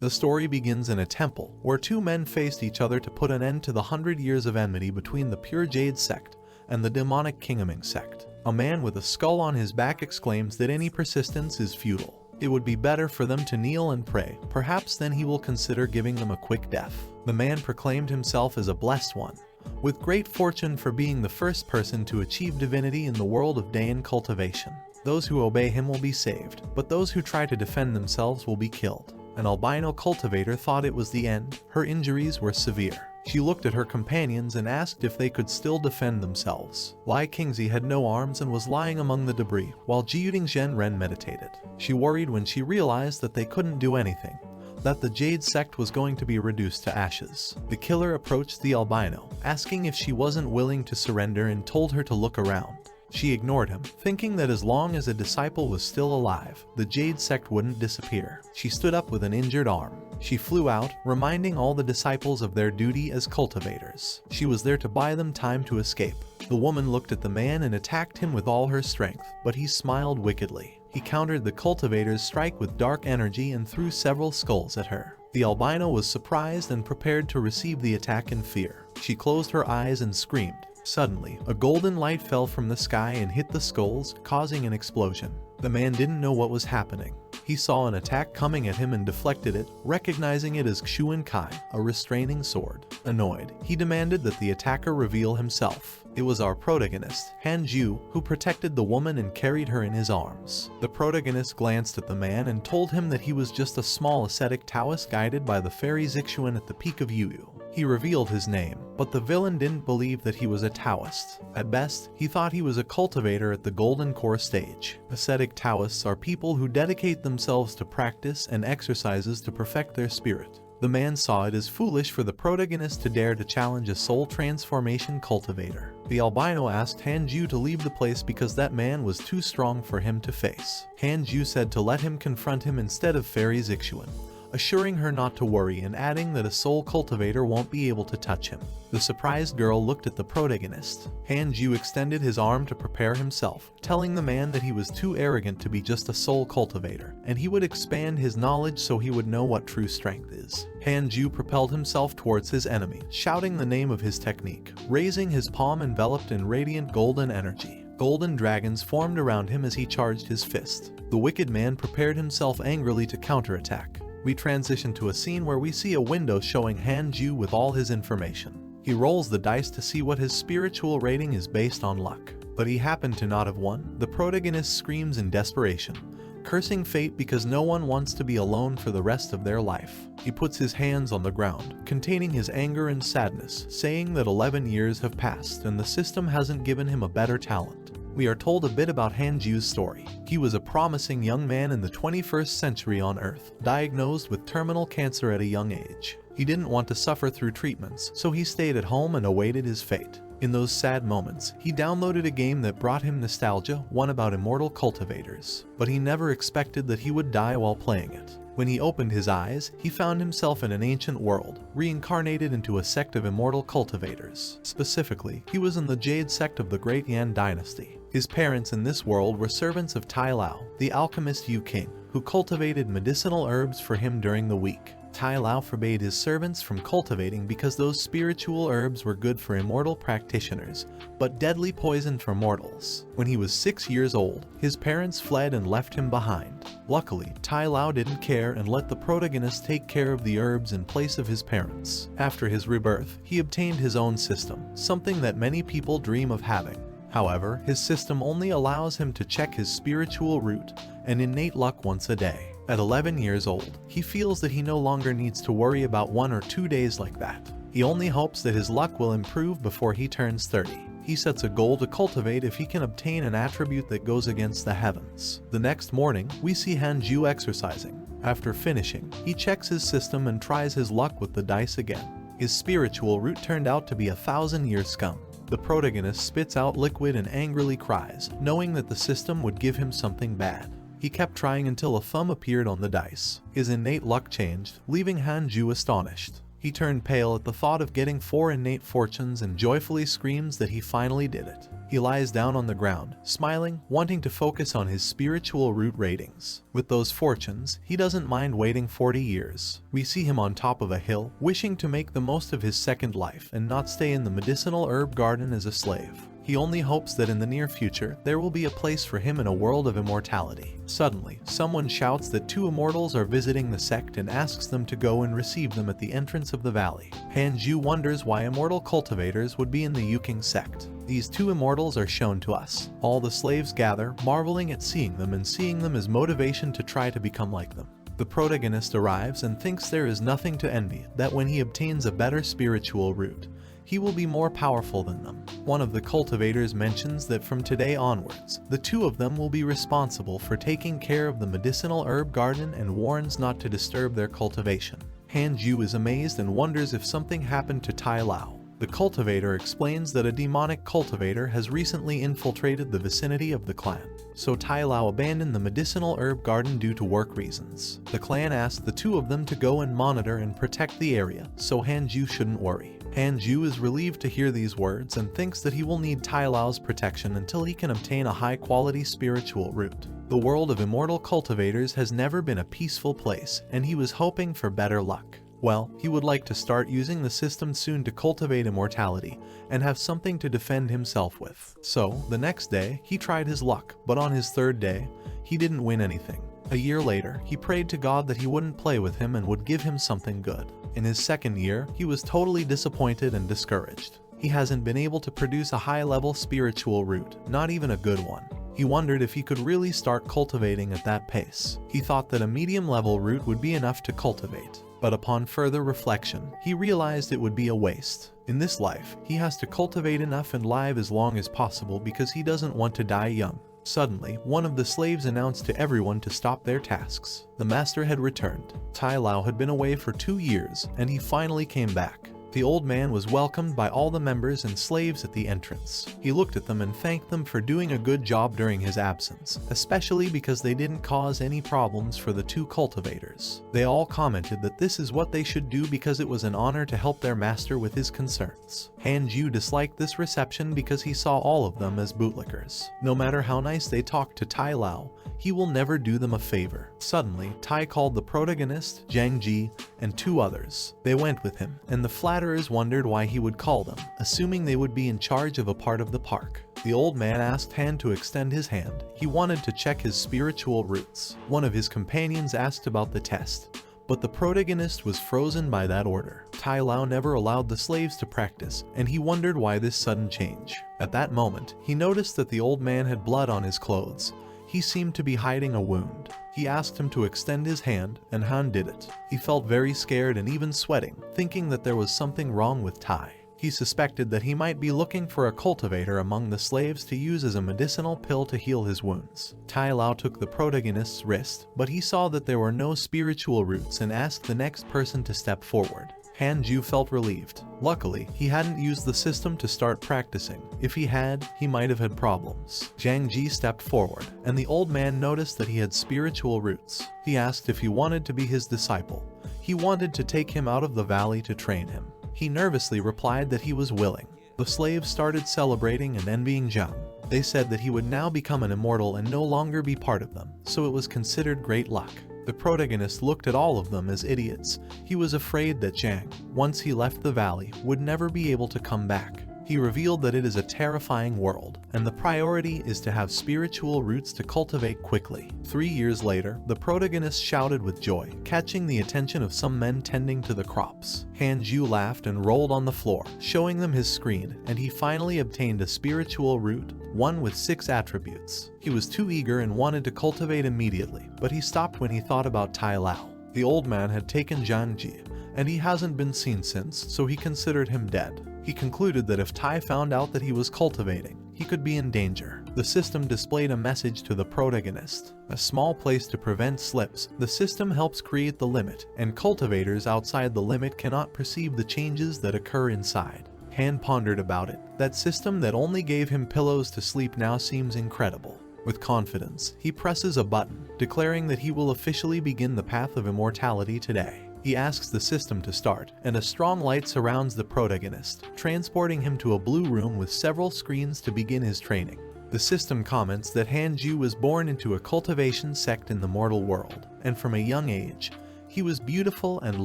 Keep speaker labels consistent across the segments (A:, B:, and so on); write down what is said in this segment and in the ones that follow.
A: The story begins in a temple, where two men faced each other to put an end to the 100 years of enmity between the Pure Jade sect and the demonic Kingaming sect. A man with a skull on his back exclaims that any persistence is futile. It would be better for them to kneel and pray, perhaps then he will consider giving them a quick death. The man proclaimed himself as a blessed one, with great fortune for being the first person to achieve divinity in the world of Dayan cultivation. Those who obey him will be saved, but those who try to defend themselves will be killed. An albino cultivator thought it was the end. Her injuries were severe. She looked at her companions and asked if they could still defend themselves. Lai Kingzi had no arms and was lying among the debris, while Jiyuding Zhenren meditated. She worried when she realized that they couldn't do anything, that the Jade sect was going to be reduced to ashes. The killer approached the albino, asking if she wasn't willing to surrender and told her to look around. She ignored him, thinking that as long as a disciple was still alive, the Jade sect wouldn't disappear. She stood up with an injured arm. She flew out, reminding all the disciples of their duty as cultivators. She was there to buy them time to escape. The woman looked at the man and attacked him with all her strength, but he smiled wickedly. He countered the cultivator's strike with dark energy and threw several skulls at her. The albino was surprised and prepared to receive the attack in fear. She closed her eyes and screamed. Suddenly, a golden light fell from the sky and hit the skulls, causing an explosion. The man didn't know what was happening. He saw an attack coming at him and deflected it, recognizing it as Xuan Kai, a restraining sword. Annoyed, he demanded that the attacker reveal himself. It was our protagonist, Han Ju, who protected the woman and carried her in his arms. The protagonist glanced at the man and told him that he was just a small ascetic Taoist guided by the fairy Zixuan at the peak of Yuyu. He revealed his name, but the villain didn't believe that he was a Taoist. At best, he thought he was a cultivator at the Golden Core stage. Ascetic Taoists are people who dedicate themselves to practice and exercises to perfect their spirit. The man saw it as foolish for the protagonist to dare to challenge a soul transformation cultivator. The albino asked Han Ju to leave the place because that man was too strong for him to face. Han Ju said to let him confront him instead of Fairy Zixuan, assuring her not to worry and adding that a soul cultivator won't be able to touch him. The surprised girl looked at the protagonist. Han Ju extended his arm to prepare himself, telling the man that he was too arrogant to be just a soul cultivator, and he would expand his knowledge so he would know what true strength is. Han Ju propelled himself towards his enemy, shouting the name of his technique, raising his palm enveloped in radiant golden energy. Golden dragons formed around him as he charged his fist. The wicked man prepared himself angrily to counterattack. We transition to a scene where we see a window showing Han Ju with all his information. He rolls the dice to see what his spiritual rating is based on luck, but he happened to not have won. The protagonist screams in desperation, cursing fate because no one wants to be alone for the rest of their life. He puts his hands on the ground, containing his anger and sadness, saying that 11 years have passed and the system hasn't given him a better talent. We are told a bit about Han Ju's story. He was a promising young man in the 21st century on Earth, diagnosed with terminal cancer at a young age. He didn't want to suffer through treatments, so he stayed at home and awaited his fate. In those sad moments, he downloaded a game that brought him nostalgia, one about immortal cultivators. But he never expected that he would die while playing it. When he opened his eyes, he found himself in an ancient world, reincarnated into a sect of immortal cultivators. Specifically, he was in the Jade sect of the Great Yan dynasty. His parents in this world were servants of Tai Lao, the alchemist Yu King, who cultivated medicinal herbs for him during the week. Tai Lao forbade his servants from cultivating because those spiritual herbs were good for immortal practitioners, but deadly poison for mortals. When he was 6 years old, his parents fled and left him behind. Luckily, Tai Lao didn't care and let the protagonist take care of the herbs in place of his parents. After his rebirth, he obtained his own system, something that many people dream of having. However, his system only allows him to check his spiritual root and innate luck once a day. At 11 years old, he feels that he no longer needs to worry about 1 or 2 days like that. He only hopes that his luck will improve before he turns 30. He sets a goal to cultivate if he can obtain an attribute that goes against the heavens. The next morning, we see Han Ju exercising. After finishing, he checks his system and tries his luck with the dice again. His spiritual root turned out to be a 1,000-year scum. The protagonist spits out liquid and angrily cries, knowing that the system would give him something bad. He kept trying until a thumb appeared on the dice. His innate luck changed, leaving Han Ju astonished. He turned pale at the thought of getting 4 innate fortunes and joyfully screams that he finally did it. He lies down on the ground, smiling, wanting to focus on his spiritual root ratings. With those fortunes, he doesn't mind waiting 40 years. We see him on top of a hill, wishing to make the most of his second life and not stay in the medicinal herb garden as a slave. He only hopes that in the near future, there will be a place for him in a world of immortality. Suddenly, someone shouts that 2 immortals are visiting the sect and asks them to go and receive them at the entrance of the valley. Hanju wonders why immortal cultivators would be in the Yuking sect. These 2 immortals are shown to us. All the slaves gather, marveling at seeing them and seeing them as motivation to try to become like them. The protagonist arrives and thinks there is nothing to envy, that when he obtains a better spiritual root, he will be more powerful than them. One of the cultivators mentions that from today onwards, the 2 of them will be responsible for taking care of the medicinal herb garden and warns not to disturb their cultivation. Hanju is amazed and wonders if something happened to Tai Lao. The cultivator explains that a demonic cultivator has recently infiltrated the vicinity of the clan, so Tai Lao abandoned the medicinal herb garden due to work reasons. The clan asked the 2 of them to go and monitor and protect the area, so Hanju shouldn't worry. Hanju is relieved to hear these words and thinks that he will need Tai Lao's protection until he can obtain a high-quality spiritual root. The world of immortal cultivators has never been a peaceful place, and he was hoping for better luck. Well, he would like to start using the system soon to cultivate immortality and have something to defend himself with. So, the next day, he tried his luck, but on his 3rd day, he didn't win anything. A year later, he prayed to God that he wouldn't play with him and would give him something good. In his 2nd year, he was totally disappointed and discouraged. He hasn't been able to produce a high-level spiritual root, not even a good one. He wondered if he could really start cultivating at that pace. He thought that a medium-level root would be enough to cultivate. But upon further reflection, he realized it would be a waste. In this life, he has to cultivate enough and live as long as possible because he doesn't want to die young. Suddenly, one of the slaves announced to everyone to stop their tasks. The master had returned. Tai Lao had been away for 2 years, and he finally came back. The old man was welcomed by all the members and slaves at the entrance. He looked at them and thanked them for doing a good job during his absence, especially because they didn't cause any problems for the 2 cultivators. They all commented that this is what they should do because it was an honor to help their master with his concerns. Hanju disliked this reception because he saw all of them as bootlickers. No matter how nice they talked to Tai Lao, he will never do them a favor. Suddenly, Tai called the protagonist, Zhang Ji, and 2 others. They went with him, and the flatterers wondered why he would call them, assuming they would be in charge of a part of the park. The old man asked Han to extend his hand. He wanted to check his spiritual roots. One of his companions asked about the test, but the protagonist was frozen by that order. Tai Lao never allowed the slaves to practice, and he wondered why this sudden change. At that moment, he noticed that the old man had blood on his clothes. He seemed to be hiding a wound. He asked him to extend his hand, and Han did it. He felt very scared and even sweating, thinking that there was something wrong with Tai. He suspected that he might be looking for a cultivator among the slaves to use as a medicinal pill to heal his wounds. Tai Lao took the protagonist's wrist, but he saw that there were no spiritual roots and asked the next person to step forward. Hanju felt relieved. Luckily, he hadn't used the system to start practicing. If he had, he might have had problems. Zhang Ji stepped forward, and the old man noticed that he had spiritual roots. He asked if he wanted to be his disciple. He wanted to take him out of the valley to train him. He nervously replied that he was willing. The slaves started celebrating and envying Zhang. They said that he would now become an immortal and no longer be part of them, so it was considered great luck. The protagonist looked at all of them as idiots. He was afraid that Zhang, once he left the valley, would never be able to come back. He revealed that it is a terrifying world, and the priority is to have spiritual roots to cultivate quickly. 3 years later, the protagonist shouted with joy, catching the attention of some men tending to the crops. Hanju laughed and rolled on the floor, showing them his screen, and he finally obtained a spiritual root, one with 6 attributes. He was too eager and wanted to cultivate immediately, but he stopped when he thought about Tai Lao. The old man had taken Zhang Ji, and he hasn't been seen since, so he considered him dead. He concluded that if Tai found out that he was cultivating, he could be in danger. The system displayed a message to the protagonist. A small place to prevent slips, the system helps create the limit, and cultivators outside the limit cannot perceive the changes that occur inside. Han pondered about it. That system that only gave him pillows to sleep now seems incredible. With confidence, he presses a button, declaring that he will officially begin the path of immortality today. He asks the system to start, and a strong light surrounds the protagonist, transporting him to a blue room with several screens to begin his training. The system comments that Hanju was born into a cultivation sect in the mortal world, and from a young age, he was beautiful and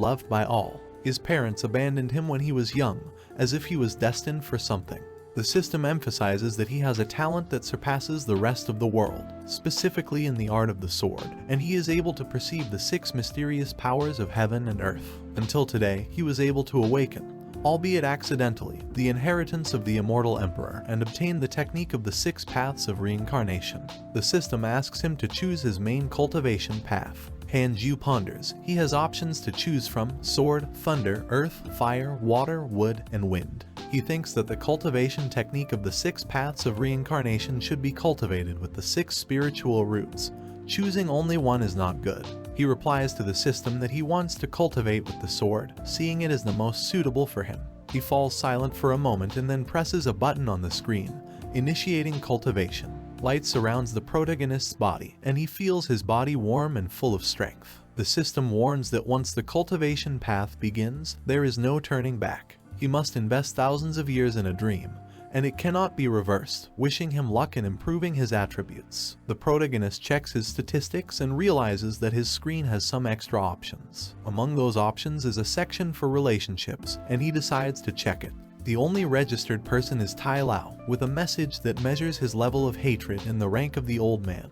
A: loved by all. His parents abandoned him when he was young, as if he was destined for something. The system emphasizes that he has a talent that surpasses the rest of the world, specifically in the art of the sword, and he is able to perceive the 6 mysterious powers of heaven and earth. Until today, he was able to awaken, albeit accidentally, the inheritance of the immortal emperor and obtain the technique of the 6 paths of reincarnation. The system asks him to choose his main cultivation path. Hanju ponders. He has options to choose from: sword, thunder, earth, fire, water, wood, and wind. He thinks that the cultivation technique of the 6 paths of reincarnation should be cultivated with the 6 spiritual roots. Choosing only one is not good. He replies to the system that he wants to cultivate with the sword, seeing it as the most suitable for him. He falls silent for a moment and then presses a button on the screen, initiating cultivation. Light surrounds the protagonist's body, and he feels his body warm and full of strength. The system warns that once the cultivation path begins, there is no turning back. He must invest thousands of years in a dream, and it cannot be reversed, wishing him luck in improving his attributes. The protagonist checks his statistics and realizes that his screen has some extra options. Among those options is a section for relationships, and he decides to check it. The only registered person is Tai Lao, with a message that measures his level of hatred in the rank of the old man,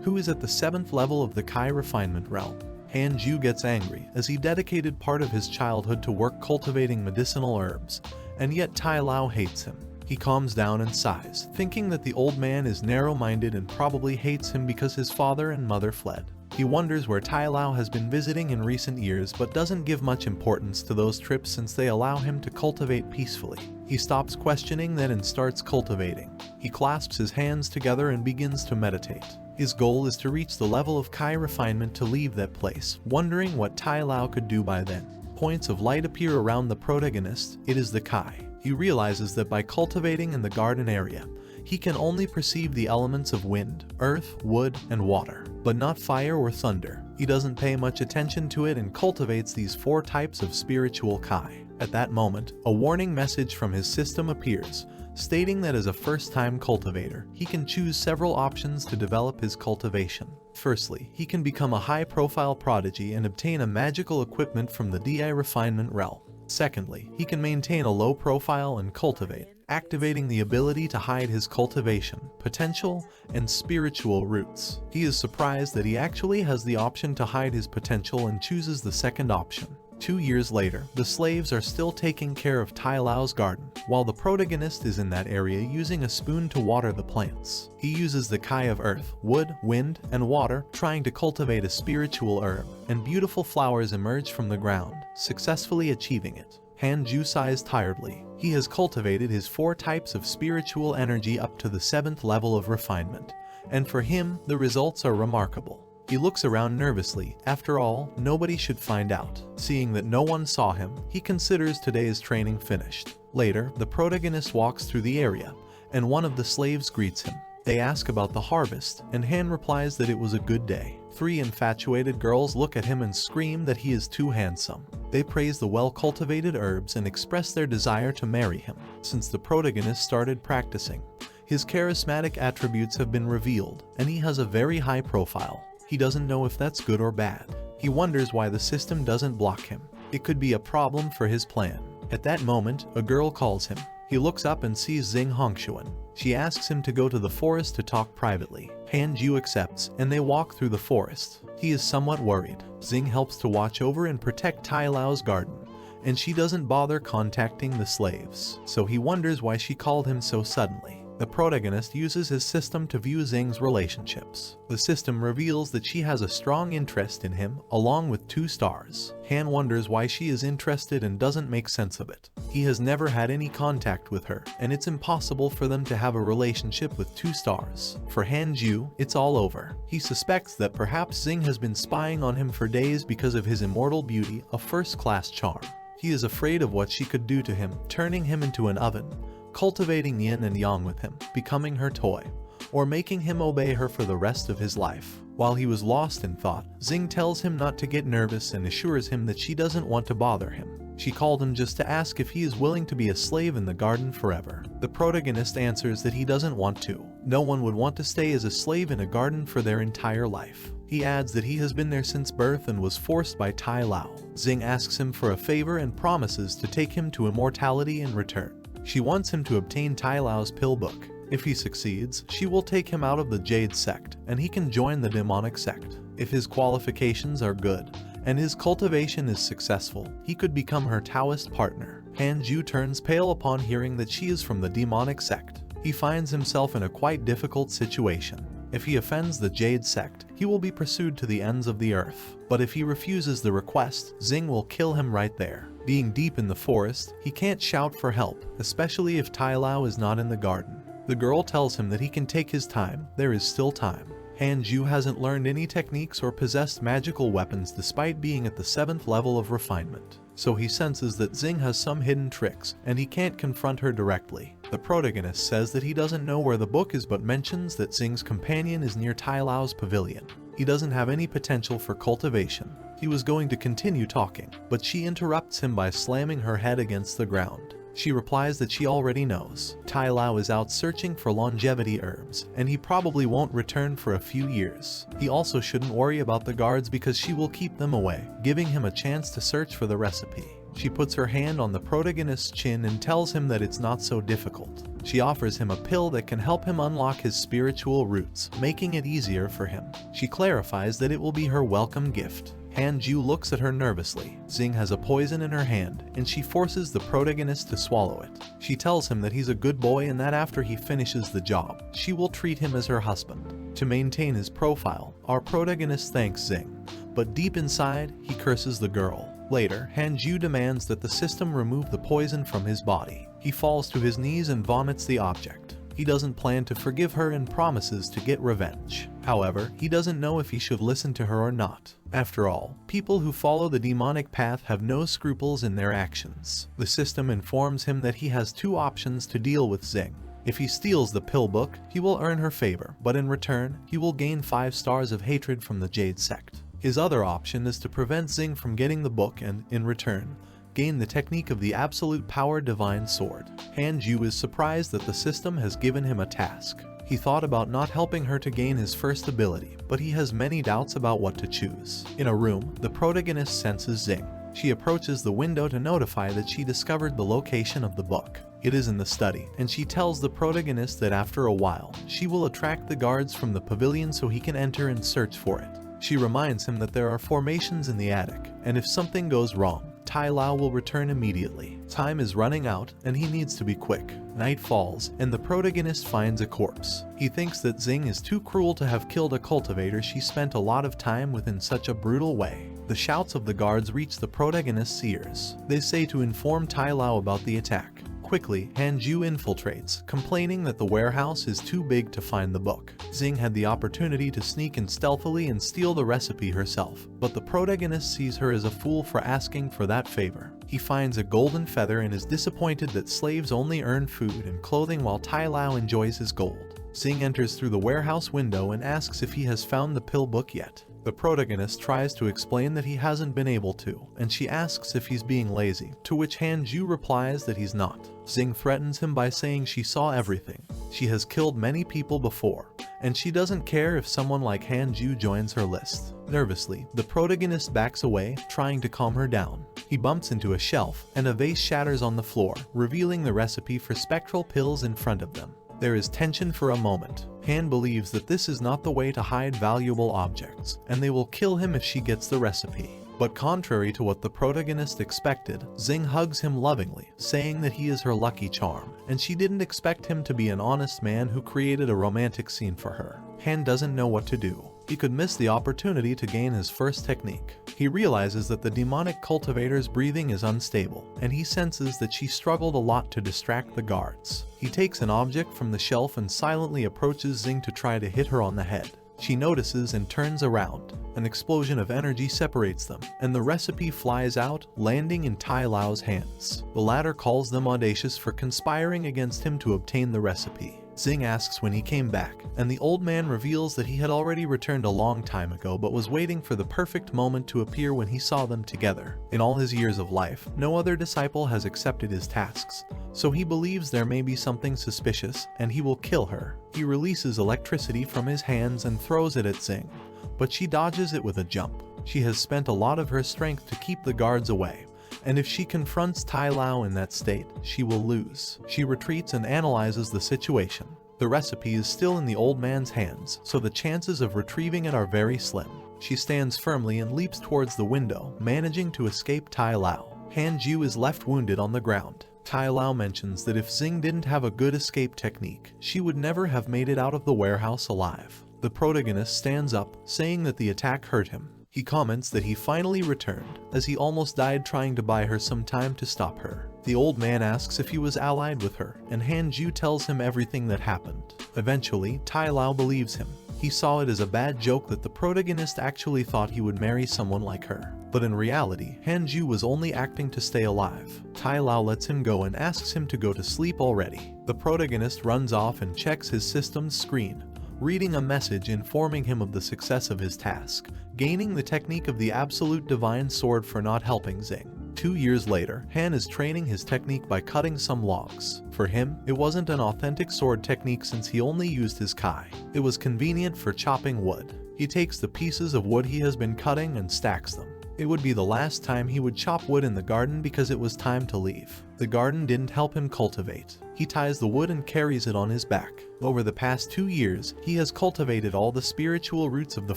A: who is at the 7th level of the Kai refinement realm. Hanju gets angry, as he dedicated part of his childhood to work cultivating medicinal herbs, and yet Tai Lao hates him. He calms down and sighs, thinking that the old man is narrow-minded and probably hates him because his father and mother fled. He wonders where Tai Lao has been visiting in recent years, but doesn't give much importance to those trips since they allow him to cultivate peacefully. He stops questioning that and starts cultivating. He clasps his hands together and begins to meditate. His goal is to reach the level of Kai refinement to leave that place, wondering what Tai Lao could do by then. Points of light appear around the protagonist. It is the Kai. He realizes that by cultivating in the garden area, he can only perceive the elements of wind, earth, wood, and water, but not fire or thunder. He doesn't pay much attention to it and cultivates these 4 types of spiritual Kai. At that moment, a warning message from his system appears, stating that as a first-time cultivator, he can choose several options to develop his cultivation. Firstly, he can become a high-profile prodigy and obtain a magical equipment from the DI refinement realm. Secondly, he can maintain a low profile and cultivate, activating the ability to hide his cultivation, potential, and spiritual roots. He is surprised that he actually has the option to hide his potential and chooses the second option. 2 years later, the slaves are still taking care of Tai Lao's garden, while the protagonist is in that area using a spoon to water the plants. He uses the Kai of earth, wood, wind, and water, trying to cultivate a spiritual herb, and beautiful flowers emerge from the ground, successfully achieving it. Hanju sighs tiredly. He has cultivated his 4 types of spiritual energy up to the 7th level of refinement, and for him, the results are remarkable. He looks around nervously. After all, nobody should find out. Seeing that no one saw him, he considers today's training finished. Later, the protagonist walks through the area, and one of the slaves greets him. They ask about the harvest, and Han replies that it was a good day. 3 infatuated girls look at him and scream that he is too handsome. They praise the well-cultivated herbs and express their desire to marry him. Since the protagonist started practicing, his charismatic attributes have been revealed, and he has a very high profile. He doesn't know if that's good or bad. He wonders why the system doesn't block him. It could be a problem for his plan. At that moment, a girl calls him. He looks up and sees Xing Hongshuan. She asks him to go to the forest to talk privately. Hanju accepts, and they walk through the forest. He is somewhat worried. Xing helps to watch over and protect Tai Lao's garden, and she doesn't bother contacting the slaves, so he wonders why she called him so suddenly. The protagonist uses his system to view Xing's relationships. The system reveals that she has a strong interest in him, along with 2 stars. Han wonders why she is interested and doesn't make sense of it. He has never had any contact with her, and it's impossible for them to have a relationship with 2 stars. For Hanju, it's all over. He suspects that perhaps Xing has been spying on him for days because of his immortal beauty, a first-class charm. He is afraid of what she could do to him, turning him into an oven, cultivating yin and yang with him, becoming her toy, or making him obey her for the rest of his life. While he was lost in thought, Xing tells him not to get nervous and assures him that she doesn't want to bother him. She called him just to ask if he is willing to be a slave in the garden forever. The protagonist answers that he doesn't want to. No one would want to stay as a slave in a garden for their entire life. He adds that he has been there since birth and was forced by Tai Lao. Xing asks him for a favor and promises to take him to immortality in return. She wants him to obtain Tai Lao's pill book. If he succeeds, she will take him out of the Jade sect, and he can join the demonic sect. If his qualifications are good, and his cultivation is successful, he could become her Taoist partner. Hanju turns pale upon hearing that she is from the demonic sect. He finds himself in a quite difficult situation. If he offends the Jade sect, he will be pursued to the ends of the earth. But if he refuses the request, Xing will kill him right there. Being deep in the forest, he can't shout for help, especially if Tai Lao is not in the garden. The girl tells him that he can take his time, there is still time. Hanju hasn't learned any techniques or possessed magical weapons despite being at the 7th level of refinement. So he senses that Xing has some hidden tricks, and he can't confront her directly. The protagonist says that he doesn't know where the book is but mentions that Xing's companion is near Tai Lao's pavilion. He doesn't have any potential for cultivation. He was going to continue talking, but she interrupts him by slamming her head against the ground. She replies that she already knows. Tai Lao is out searching for longevity herbs, and he probably won't return for a few years. He also shouldn't worry about the guards because she will keep them away, giving him a chance to search for the recipe. She puts her hand on the protagonist's chin and tells him that it's not so difficult. She offers him a pill that can help him unlock his spiritual roots, making it easier for him. She clarifies that it will be her welcome gift. Hanju looks at her nervously. Xing has a poison in her hand, and she forces the protagonist to swallow it. She tells him that he's a good boy and that after he finishes the job, she will treat him as her husband. To maintain his profile, our protagonist thanks Xing, but deep inside, he curses the girl. Later, Hanju demands that the system remove the poison from his body. He falls to his knees and vomits the object. He doesn't plan to forgive her and promises to get revenge. However, he doesn't know if he should listen to her or not. After all, people who follow the demonic path have no scruples in their actions. The system informs him that he has 2 options to deal with Xing. If he steals the pill book, he will earn her favor, but in return, he will gain 5 stars of hatred from the Jade sect. His other option is to prevent Xing from getting the book and, in return, gain the technique of the absolute power divine sword. Hanju is surprised that the system has given him a task. He thought about not helping her to gain his first ability, but he has many doubts about what to choose. In a room, the protagonist senses Xing. She approaches the window to notify that she discovered the location of the book. It is in the study, and she tells the protagonist that after a while, she will attract the guards from the pavilion so he can enter and search for it. She reminds him that there are formations in the attic, and if something goes wrong, Tai Lao will return immediately. Time is running out, and he needs to be quick. Night falls, and the protagonist finds a corpse. He thinks that Xing is too cruel to have killed a cultivator she spent a lot of time with in such a brutal way. The shouts of the guards reach the protagonist's ears. They say to inform Tai Lao about the attack. Quickly, Hanju infiltrates, complaining that the warehouse is too big to find the book. Xing had the opportunity to sneak in stealthily and steal the recipe herself, but the protagonist sees her as a fool for asking for that favor. He finds a golden feather and is disappointed that slaves only earn food and clothing while Tai Lao enjoys his gold. Xing enters through the warehouse window and asks if he has found the pill book yet. The protagonist tries to explain that he hasn't been able to, and she asks if he's being lazy, to which Hanju replies that he's not. Xing threatens him by saying she saw everything. She has killed many people before, and she doesn't care if someone like Hanju joins her list. Nervously, the protagonist backs away, trying to calm her down. He bumps into a shelf, and a vase shatters on the floor, revealing the recipe for spectral pills in front of them. There is tension for a moment. Han believes that this is not the way to hide valuable objects, and they will kill him if she gets the recipe. But contrary to what the protagonist expected, Xing hugs him lovingly, saying that he is her lucky charm, and she didn't expect him to be an honest man who created a romantic scene for her. Han doesn't know what to do. He could miss the opportunity to gain his first technique. He realizes that the demonic cultivator's breathing is unstable, and he senses that she struggled a lot to distract the guards. He takes an object from the shelf and silently approaches Xing to try to hit her on the head. She notices and turns around. An explosion of energy separates them, and the recipe flies out, landing in Tai Lao's hands. The latter calls them audacious for conspiring against him to obtain the recipe. Xing asks when he came back, and the old man reveals that he had already returned a long time ago but was waiting for the perfect moment to appear when he saw them together. In all his years of life, no other disciple has accepted his tasks, so he believes there may be something suspicious, and he will kill her. He releases electricity from his hands and throws it at Xing, but she dodges it with a jump. She has spent a lot of her strength to keep the guards away, and if she confronts Tai Lao in that state, she will lose. She retreats and analyzes the situation. The recipe is still in the old man's hands, so the chances of retrieving it are very slim. She stands firmly and leaps towards the window, managing to escape Tai Lao. Han Ju is left wounded on the ground. Tai Lao mentions that if Xing didn't have a good escape technique, she would never have made it out of the warehouse alive. The protagonist stands up, saying that the attack hurt him. He comments that he finally returned, as he almost died trying to buy her some time to stop her. The old man asks if he was allied with her, and Han Ju tells him everything that happened. Eventually, Tai Lao believes him. He saw it as a bad joke that the protagonist actually thought he would marry someone like her. But in reality, Han Ju was only acting to stay alive. Tai Lao lets him go and asks him to go to sleep already. The protagonist runs off and checks his system's screen, reading a message informing him of the success of his task, gaining the technique of the absolute divine sword for not helping Xing. 2 years later, Han is training his technique by cutting some logs. For him, it wasn't an authentic sword technique since he only used his kai. It was convenient for chopping wood. He takes the pieces of wood he has been cutting and stacks them. It would be the last time he would chop wood in the garden because it was time to leave. The garden didn't help him cultivate. He ties the wood and carries it on his back. Over the past 2 years, he has cultivated all the spiritual roots of the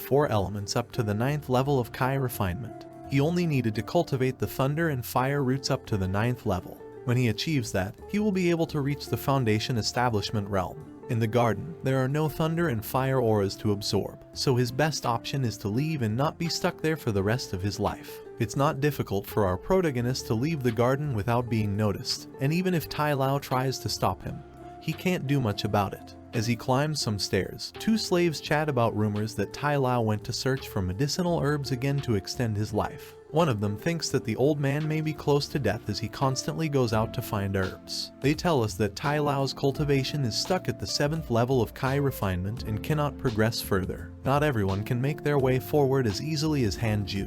A: 4 elements up to the 9th level of Kai refinement. He only needed to cultivate the thunder and fire roots up to the 9th level. When he achieves that, he will be able to reach the foundation establishment realm. In the garden, there are no thunder and fire auras to absorb, so his best option is to leave and not be stuck there for the rest of his life. It's not difficult for our protagonist to leave the garden without being noticed, and even if Tai Lao tries to stop him, he can't do much about it. As he climbs some stairs, 2 slaves chat about rumors that Tai Lao went to search for medicinal herbs again to extend his life. One of them thinks that the old man may be close to death as he constantly goes out to find herbs. They tell us that Tai Lao's cultivation is stuck at the 7th level of Kai refinement and cannot progress further. Not everyone can make their way forward as easily as Han Ju,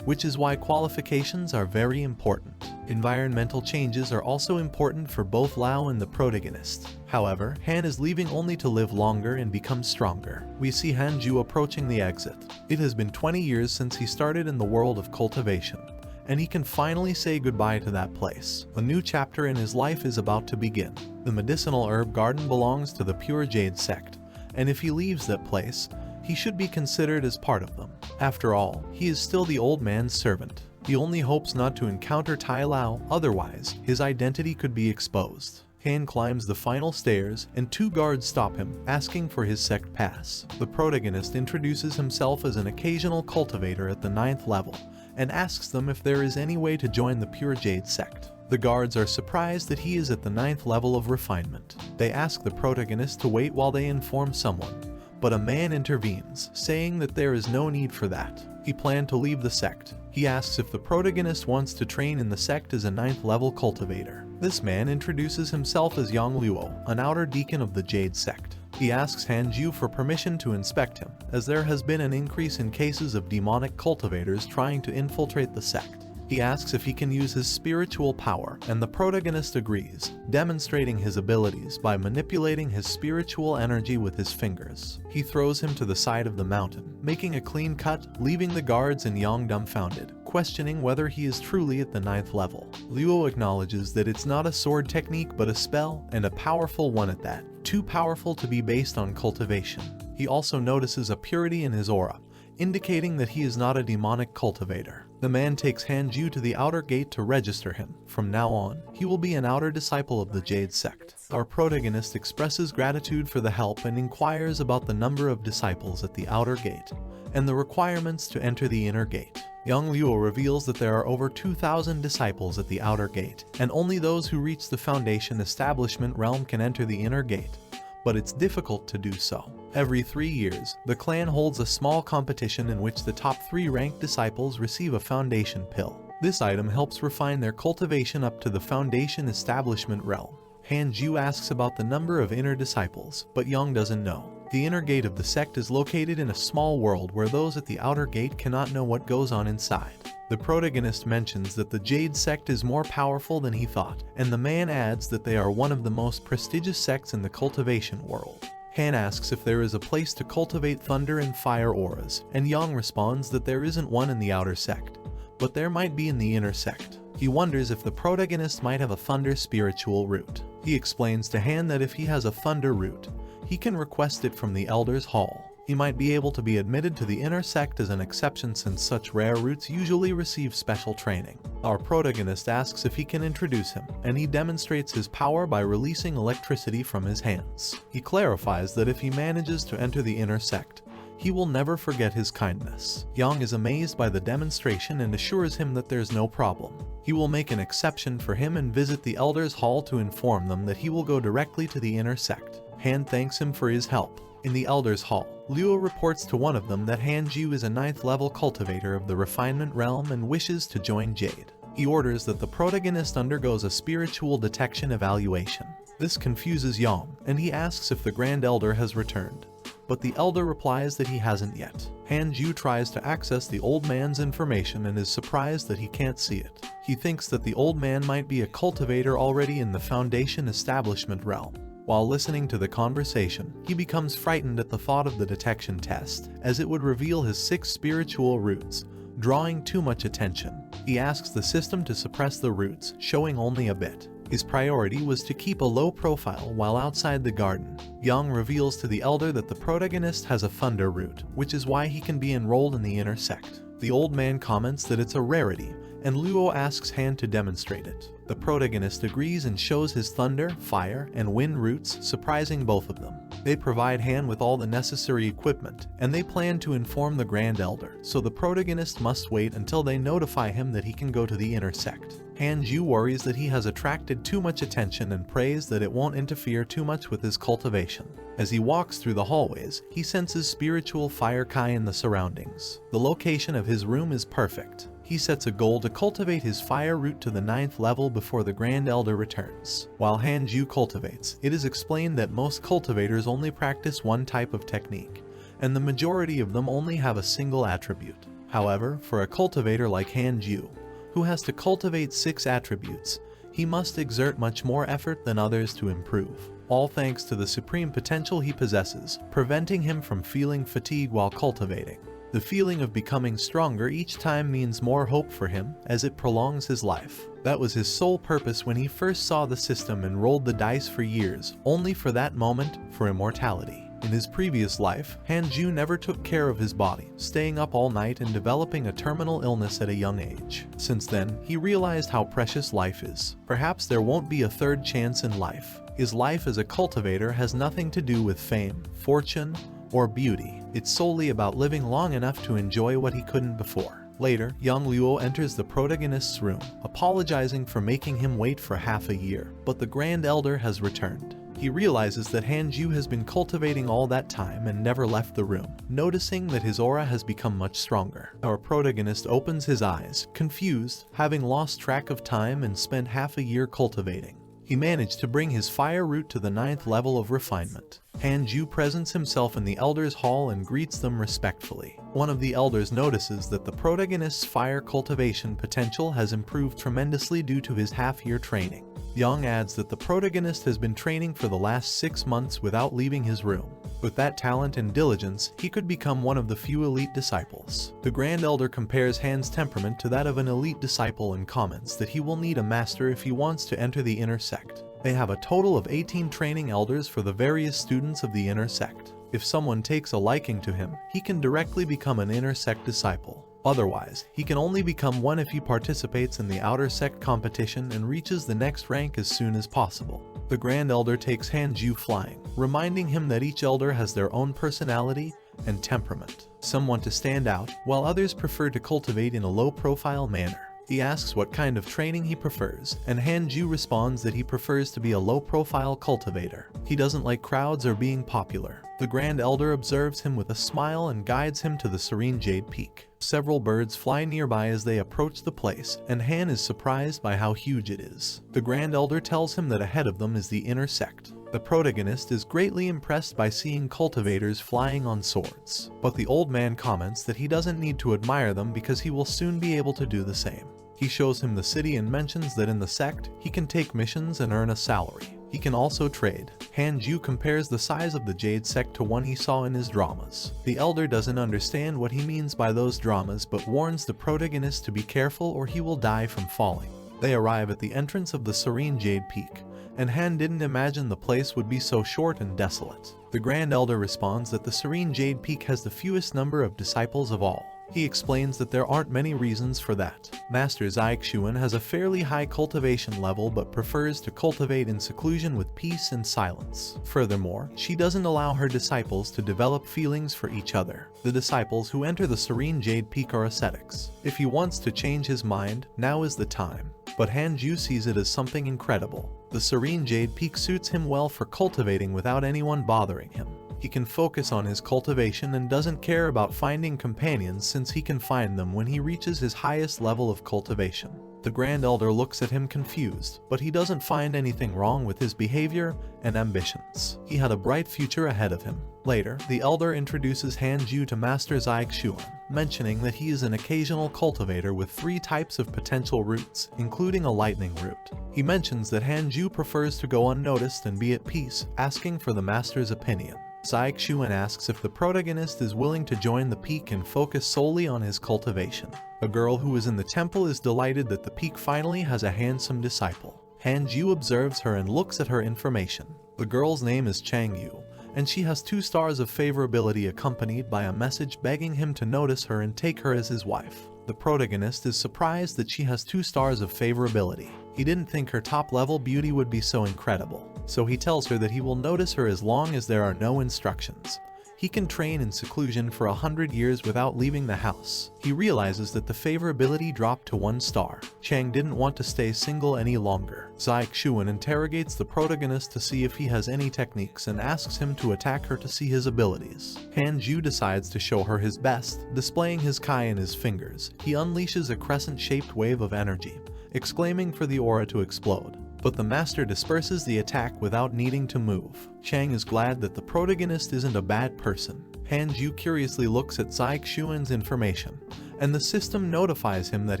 A: which is why qualifications are very important. Environmental changes are also important for both Lao and the protagonist. However, Han is leaving only to live longer and become stronger. We see Han Ju approaching the exit. It has been 20 years since he started in the world of cultivation, and he can finally say goodbye to that place. A new chapter in his life is about to begin. The medicinal herb garden belongs to the Pure Jade sect, and if he leaves that place, he should be considered as part of them. After all, he is still the old man's servant. He only hopes not to encounter Tai Lao, otherwise his identity could be exposed. Han climbs the final stairs, and 2 guards stop him, asking for his sect pass. The protagonist introduces himself as an occasional cultivator at the 9th level, and asks them if there is any way to join the Pure Jade sect. The guards are surprised that he is at the 9th level of refinement. They ask the protagonist to wait while they inform someone, but a man intervenes, saying that there is no need for that. He planned to leave the sect. He asks if the protagonist wants to train in the sect as a 9th level cultivator. This man introduces himself as Yang Luo, an outer deacon of the Jade sect. He asks Han Ju for permission to inspect him, as there has been an increase in cases of demonic cultivators trying to infiltrate the sect. He asks if he can use his spiritual power, and the protagonist agrees, demonstrating his abilities by manipulating his spiritual energy with his fingers. He throws him to the side of the mountain, making a clean cut, leaving the guards and Yang dumbfounded, questioning whether he is truly at the 9th level. Luo acknowledges that it's not a sword technique but a spell, and a powerful one at that, too powerful to be based on cultivation. He also notices a purity in his aura, indicating that he is not a demonic cultivator. The man takes Han Ju to the outer gate to register him. From now on, he will be an outer disciple of the Jade sect. Our protagonist expresses gratitude for the help and inquires about the number of disciples at the outer gate, and the requirements to enter the inner gate. Yang Luo reveals that there are over 2,000 disciples at the outer gate, and only those who reach the foundation establishment realm can enter the inner gate, but it's difficult to do so. Every 3 years, the clan holds a small competition in which the top 3 ranked disciples receive a foundation pill. This item helps refine their cultivation up to the foundation establishment realm. Han-ju asks about the number of inner disciples, but Young doesn't know. The inner gate of the sect is located in a small world where those at the outer gate cannot know what goes on inside. The protagonist mentions that the Jade sect is more powerful than he thought, and the man adds that they are one of the most prestigious sects in the cultivation world. Han asks if there is a place to cultivate thunder and fire auras, and Young responds that there isn't one in the outer sect, but there might be in the inner sect. He wonders if the protagonist might have a thunder spiritual root. He explains to Han that if he has a thunder root, he can request it from the Elders' Hall. He might be able to be admitted to the inner sect as an exception since such rare roots usually receive special training. Our protagonist asks if he can introduce him, and he demonstrates his power by releasing electricity from his hands. He clarifies that if he manages to enter the inner sect, he will never forget his kindness. Young is amazed by the demonstration and assures him that there's no problem. He will make an exception for him and visit the Elders' Hall to inform them that he will go directly to the inner sect. Han thanks him for his help. In the Elders' Hall, Luo reports to one of them that Han-ju is a 9th level cultivator of the refinement realm and wishes to join Jade. He orders that the protagonist undergoes a spiritual detection evaluation. This confuses Young, and he asks if the Grand Elder has returned, but the Elder replies that he hasn't yet. Han-ju tries to access the old man's information and is surprised that he can't see it. He thinks that the old man might be a cultivator already in the Foundation establishment realm. While listening to the conversation, he becomes frightened at the thought of the detection test, as it would reveal his 6 spiritual roots, drawing too much attention. He asks the system to suppress the roots, showing only a bit. His priority was to keep a low profile while outside the garden. Young reveals to the Elder that the protagonist has a thunder root, which is why he can be enrolled in the inner sect. The old man comments that it's a rarity, and Luo asks Han to demonstrate it. The protagonist agrees and shows his thunder, fire, and wind roots, surprising both of them. They provide Han with all the necessary equipment, and they plan to inform the Grand Elder, so the protagonist must wait until they notify him that he can go to the inner sect. Han-ju worries that he has attracted too much attention and prays that it won't interfere too much with his cultivation. As he walks through the hallways, he senses spiritual fire kai in the surroundings. The location of his room is perfect. He sets a goal to cultivate his fire root to the 9th level before the Grand Elder returns. While Han-ju cultivates, it is explained that most cultivators only practice one type of technique, and the majority of them only have a single attribute. However, for a cultivator like Han-ju, who has to cultivate 6 attributes, he must exert much more effort than others to improve, all thanks to the supreme potential he possesses, preventing him from feeling fatigue while cultivating. The feeling of becoming stronger each time means more hope for him, as it prolongs his life. That was his sole purpose when he first saw the system and rolled the dice for years, only for that moment, for immortality. In his previous life, Han-ju never took care of his body, staying up all night and developing a terminal illness at a young age. Since then, he realized how precious life is. Perhaps there won't be a third chance in life. His life as a cultivator has nothing to do with fame, fortune, or beauty. It's solely about living long enough to enjoy what he couldn't before. Later, young Luo enters the protagonist's room, apologizing for making him wait for half a year, but the Grand Elder has returned. He realizes that Han-ju has been cultivating all that time and never left the room, noticing that his aura has become much stronger. Our protagonist opens his eyes, confused, having lost track of time and spent half a year cultivating. He managed to bring his fire root to the 9th level of refinement. Han-ju presents himself in the Elders' Hall and greets them respectfully. One of the Elders notices that the protagonist's fire cultivation potential has improved tremendously due to his half-year training. Young adds that the protagonist has been training for the last 6 months without leaving his room. With that talent and diligence, he could become one of the few elite disciples. The Grand Elder compares Han's temperament to that of an elite disciple and comments that he will need a master if he wants to enter the inner sect. They have a total of 18 training elders for the various students of the inner sect. If someone takes a liking to him, he can directly become an inner sect disciple. Otherwise, he can only become one if he participates in the outer sect competition and reaches the next rank as soon as possible. The Grand Elder takes Han-ju flying, reminding him that each elder has their own personality and temperament. Some want to stand out, while others prefer to cultivate in a low-profile manner. He asks what kind of training he prefers, and Hanju responds that he prefers to be a low-profile cultivator. He doesn't like crowds or being popular. The Grand Elder observes him with a smile and guides him to the serene Jade Peak. Several birds fly nearby as they approach the place, and Han is surprised by how huge it is. The Grand Elder tells him that ahead of them is the inner sect. The protagonist is greatly impressed by seeing cultivators flying on swords, but the old man comments that he doesn't need to admire them because he will soon be able to do the same. He shows him the city and mentions that in the sect, he can take missions and earn a salary. He can also trade. Hanju compares the size of the Jade sect to one he saw in his dramas. The elder doesn't understand what he means by those dramas but warns the protagonist to be careful or he will die from falling. They arrive at the entrance of the serene Jade Peak, and Han didn't imagine the place would be so short and desolate. The Grand Elder responds that the serene Jade Peak has the fewest number of disciples of all. He explains that there aren't many reasons for that. Master Xiaoxuan has a fairly high cultivation level but prefers to cultivate in seclusion with peace and silence. Furthermore, she doesn't allow her disciples to develop feelings for each other. The disciples who enter the serene Jade Peak are ascetics. If he wants to change his mind, now is the time. But Hanju sees it as something incredible. The serene Jade Peak suits him well for cultivating without anyone bothering him. He can focus on his cultivation and doesn't care about finding companions since he can find them when he reaches his highest level of cultivation. The Grand Elder looks at him confused, but he doesn't find anything wrong with his behavior and ambitions. He had a bright future ahead of him. Later, the Elder introduces Hanju to Master Xiaoxuan, mentioning that he is an occasional cultivator with 3 types of potential roots, including a lightning root. He mentions that Hanju prefers to go unnoticed and be at peace, asking for the Master's opinion. Xiaoxuan asks if the protagonist is willing to join the peak and focus solely on his cultivation. A girl who is in the temple is delighted that the peak finally has a handsome disciple. Hanju observes her and looks at her information. The girl's name is Changyu, and she has 2 stars of favorability accompanied by a message begging him to notice her and take her as his wife. The protagonist is surprised that she has 2 stars of favorability. He didn't think her top-level beauty would be so incredible, so he tells her that he will notice her as long as there are no instructions. He can train in seclusion for 100 years without leaving the house. He realizes that the favorability dropped to 1 star. Chang didn't want to stay single any longer. Xiaoxuan interrogates the protagonist to see if he has any techniques and asks him to attack her to see his abilities. Hanju decides to show her his best, displaying his kai in his fingers. He unleashes a crescent-shaped wave of energy, exclaiming for the aura to explode. But the master disperses the attack without needing to move. Chang is glad that the protagonist isn't a bad person. Hanju curiously looks at Xiaoxuan's information, and the system notifies him that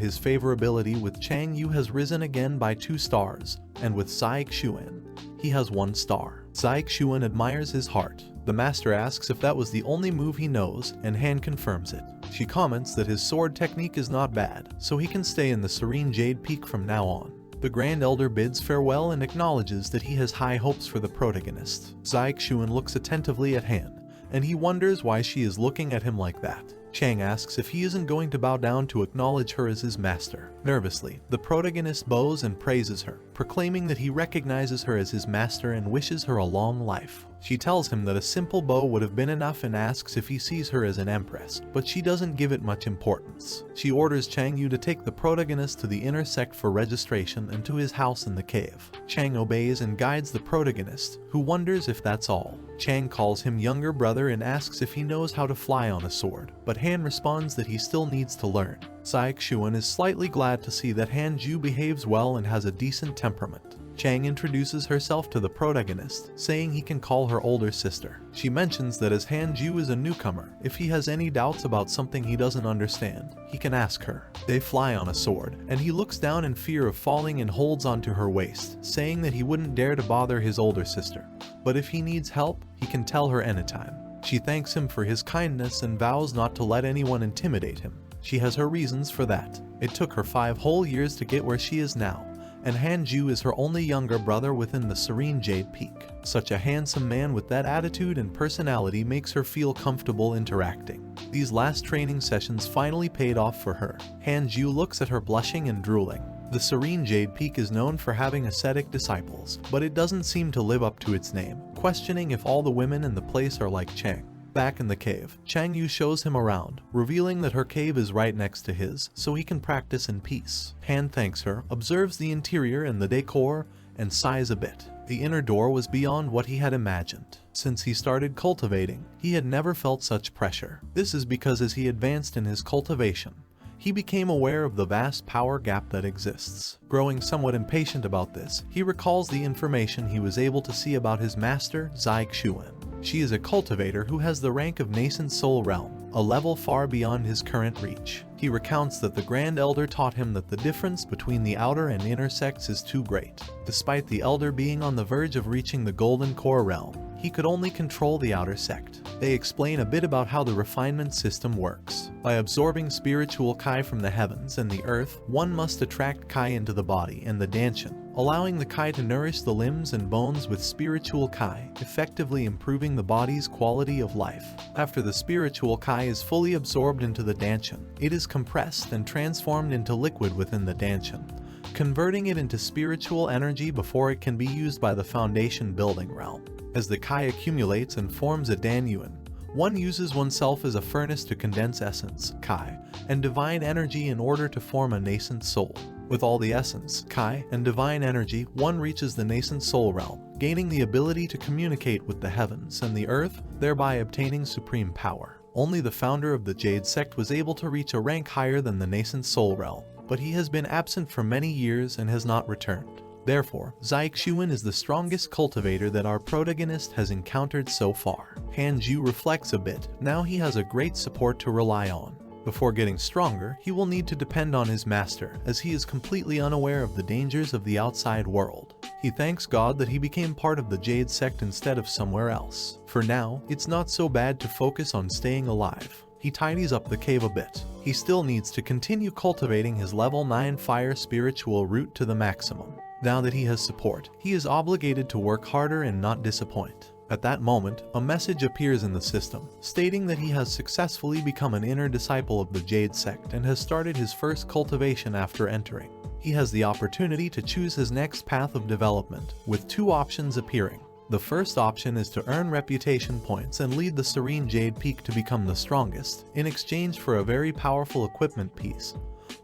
A: his favorability with Changyu has risen again by 2 stars, and with Xiaoxuan, he has 1 star. Xiaoxuan admires his heart. The master asks if that was the only move he knows, and Han confirms it. She comments that his sword technique is not bad, so he can stay in the serene Jade Peak from now on. The Grand Elder bids farewell and acknowledges that he has high hopes for the protagonist. Xiaoxuan looks attentively at Han, and he wonders why she is looking at him like that. Chang asks if he isn't going to bow down to acknowledge her as his master. Nervously, the protagonist bows and praises her, proclaiming that he recognizes her as his master and wishes her a long life. She tells him that a simple bow would have been enough and asks if he sees her as an empress, but she doesn't give it much importance. She orders Changyu to take the protagonist to the inner sect for registration and to his house in the cave. Chang obeys and guides the protagonist, who wonders if that's all. Chang calls him younger brother and asks if he knows how to fly on a sword, but Han responds that he still needs to learn. Xiaoxuan is slightly glad to see that Hanju behaves well and has a decent temperament. Chang introduces herself to the protagonist, saying he can call her older sister. She mentions that as Hanju is a newcomer, if he has any doubts about something he doesn't understand, he can ask her. They fly on a sword, and he looks down in fear of falling and holds onto her waist, saying that he wouldn't dare to bother his older sister. But if he needs help, he can tell her anytime. She thanks him for his kindness and vows not to let anyone intimidate him. She has her reasons for that. It took her 5 whole years to get where she is now, and Hanju is her only younger brother within the serene Jade Peak. Such a handsome man with that attitude and personality makes her feel comfortable interacting. These last training sessions finally paid off for her. Hanju looks at her blushing and drooling. The serene Jade Peak is known for having ascetic disciples, but it doesn't seem to live up to its name, questioning if all the women in the place are like Chang. Back in the cave, Chang Yu shows him around, revealing that her cave is right next to his, so he can practice in peace. Han thanks her, observes the interior and the decor, and sighs a bit. The inner door was beyond what he had imagined. Since he started cultivating, he had never felt such pressure. This is because as he advanced in his cultivation, he became aware of the vast power gap that exists. Growing somewhat impatient about this, he recalls the information he was able to see about his master, Xuan. She is a cultivator who has the rank of nascent soul realm, a level far beyond his current reach. He recounts that the Grand Elder taught him that the difference between the outer and inner sects is too great. Despite the Elder being on the verge of reaching the Golden Core realm, he could only control the outer sect. They explain a bit about how the refinement system works. By absorbing spiritual Kai from the heavens and the earth, one must attract Kai into the body and the Danshan, allowing the Kai to nourish the limbs and bones with spiritual Kai, effectively improving the body's quality of life. After the spiritual Kai is fully absorbed into the Danshan, it is compressed and transformed into liquid within the Danshan, converting it into spiritual energy before it can be used by the foundation building realm. As the Kai accumulates and forms a Danyuan, one uses oneself as a furnace to condense essence, Kai, and divine energy in order to form a nascent soul. With all the essence, Kai, and divine energy, one reaches the nascent soul realm, gaining the ability to communicate with the heavens and the earth, thereby obtaining supreme power. Only the founder of the Jade sect was able to reach a rank higher than the nascent soul realm, but he has been absent for many years and has not returned. Therefore, Xuan is the strongest cultivator that our protagonist has encountered so far. Han Ju reflects a bit. Now he has a great support to rely on. Before getting stronger, he will need to depend on his master, as he is completely unaware of the dangers of the outside world. He thanks God that he became part of the Jade sect instead of somewhere else. For now, it's not so bad to focus on staying alive. He tidies up the cave a bit. He still needs to continue cultivating his level 9 fire spiritual root to the maximum. Now that he has support, he is obligated to work harder and not disappoint. At that moment, a message appears in the system, stating that he has successfully become an inner disciple of the Jade sect and has started his first cultivation after entering. He has the opportunity to choose his next path of development, with two options appearing. The first option is to earn reputation points and lead the Serene Jade Peak to become the strongest, in exchange for a very powerful equipment piece,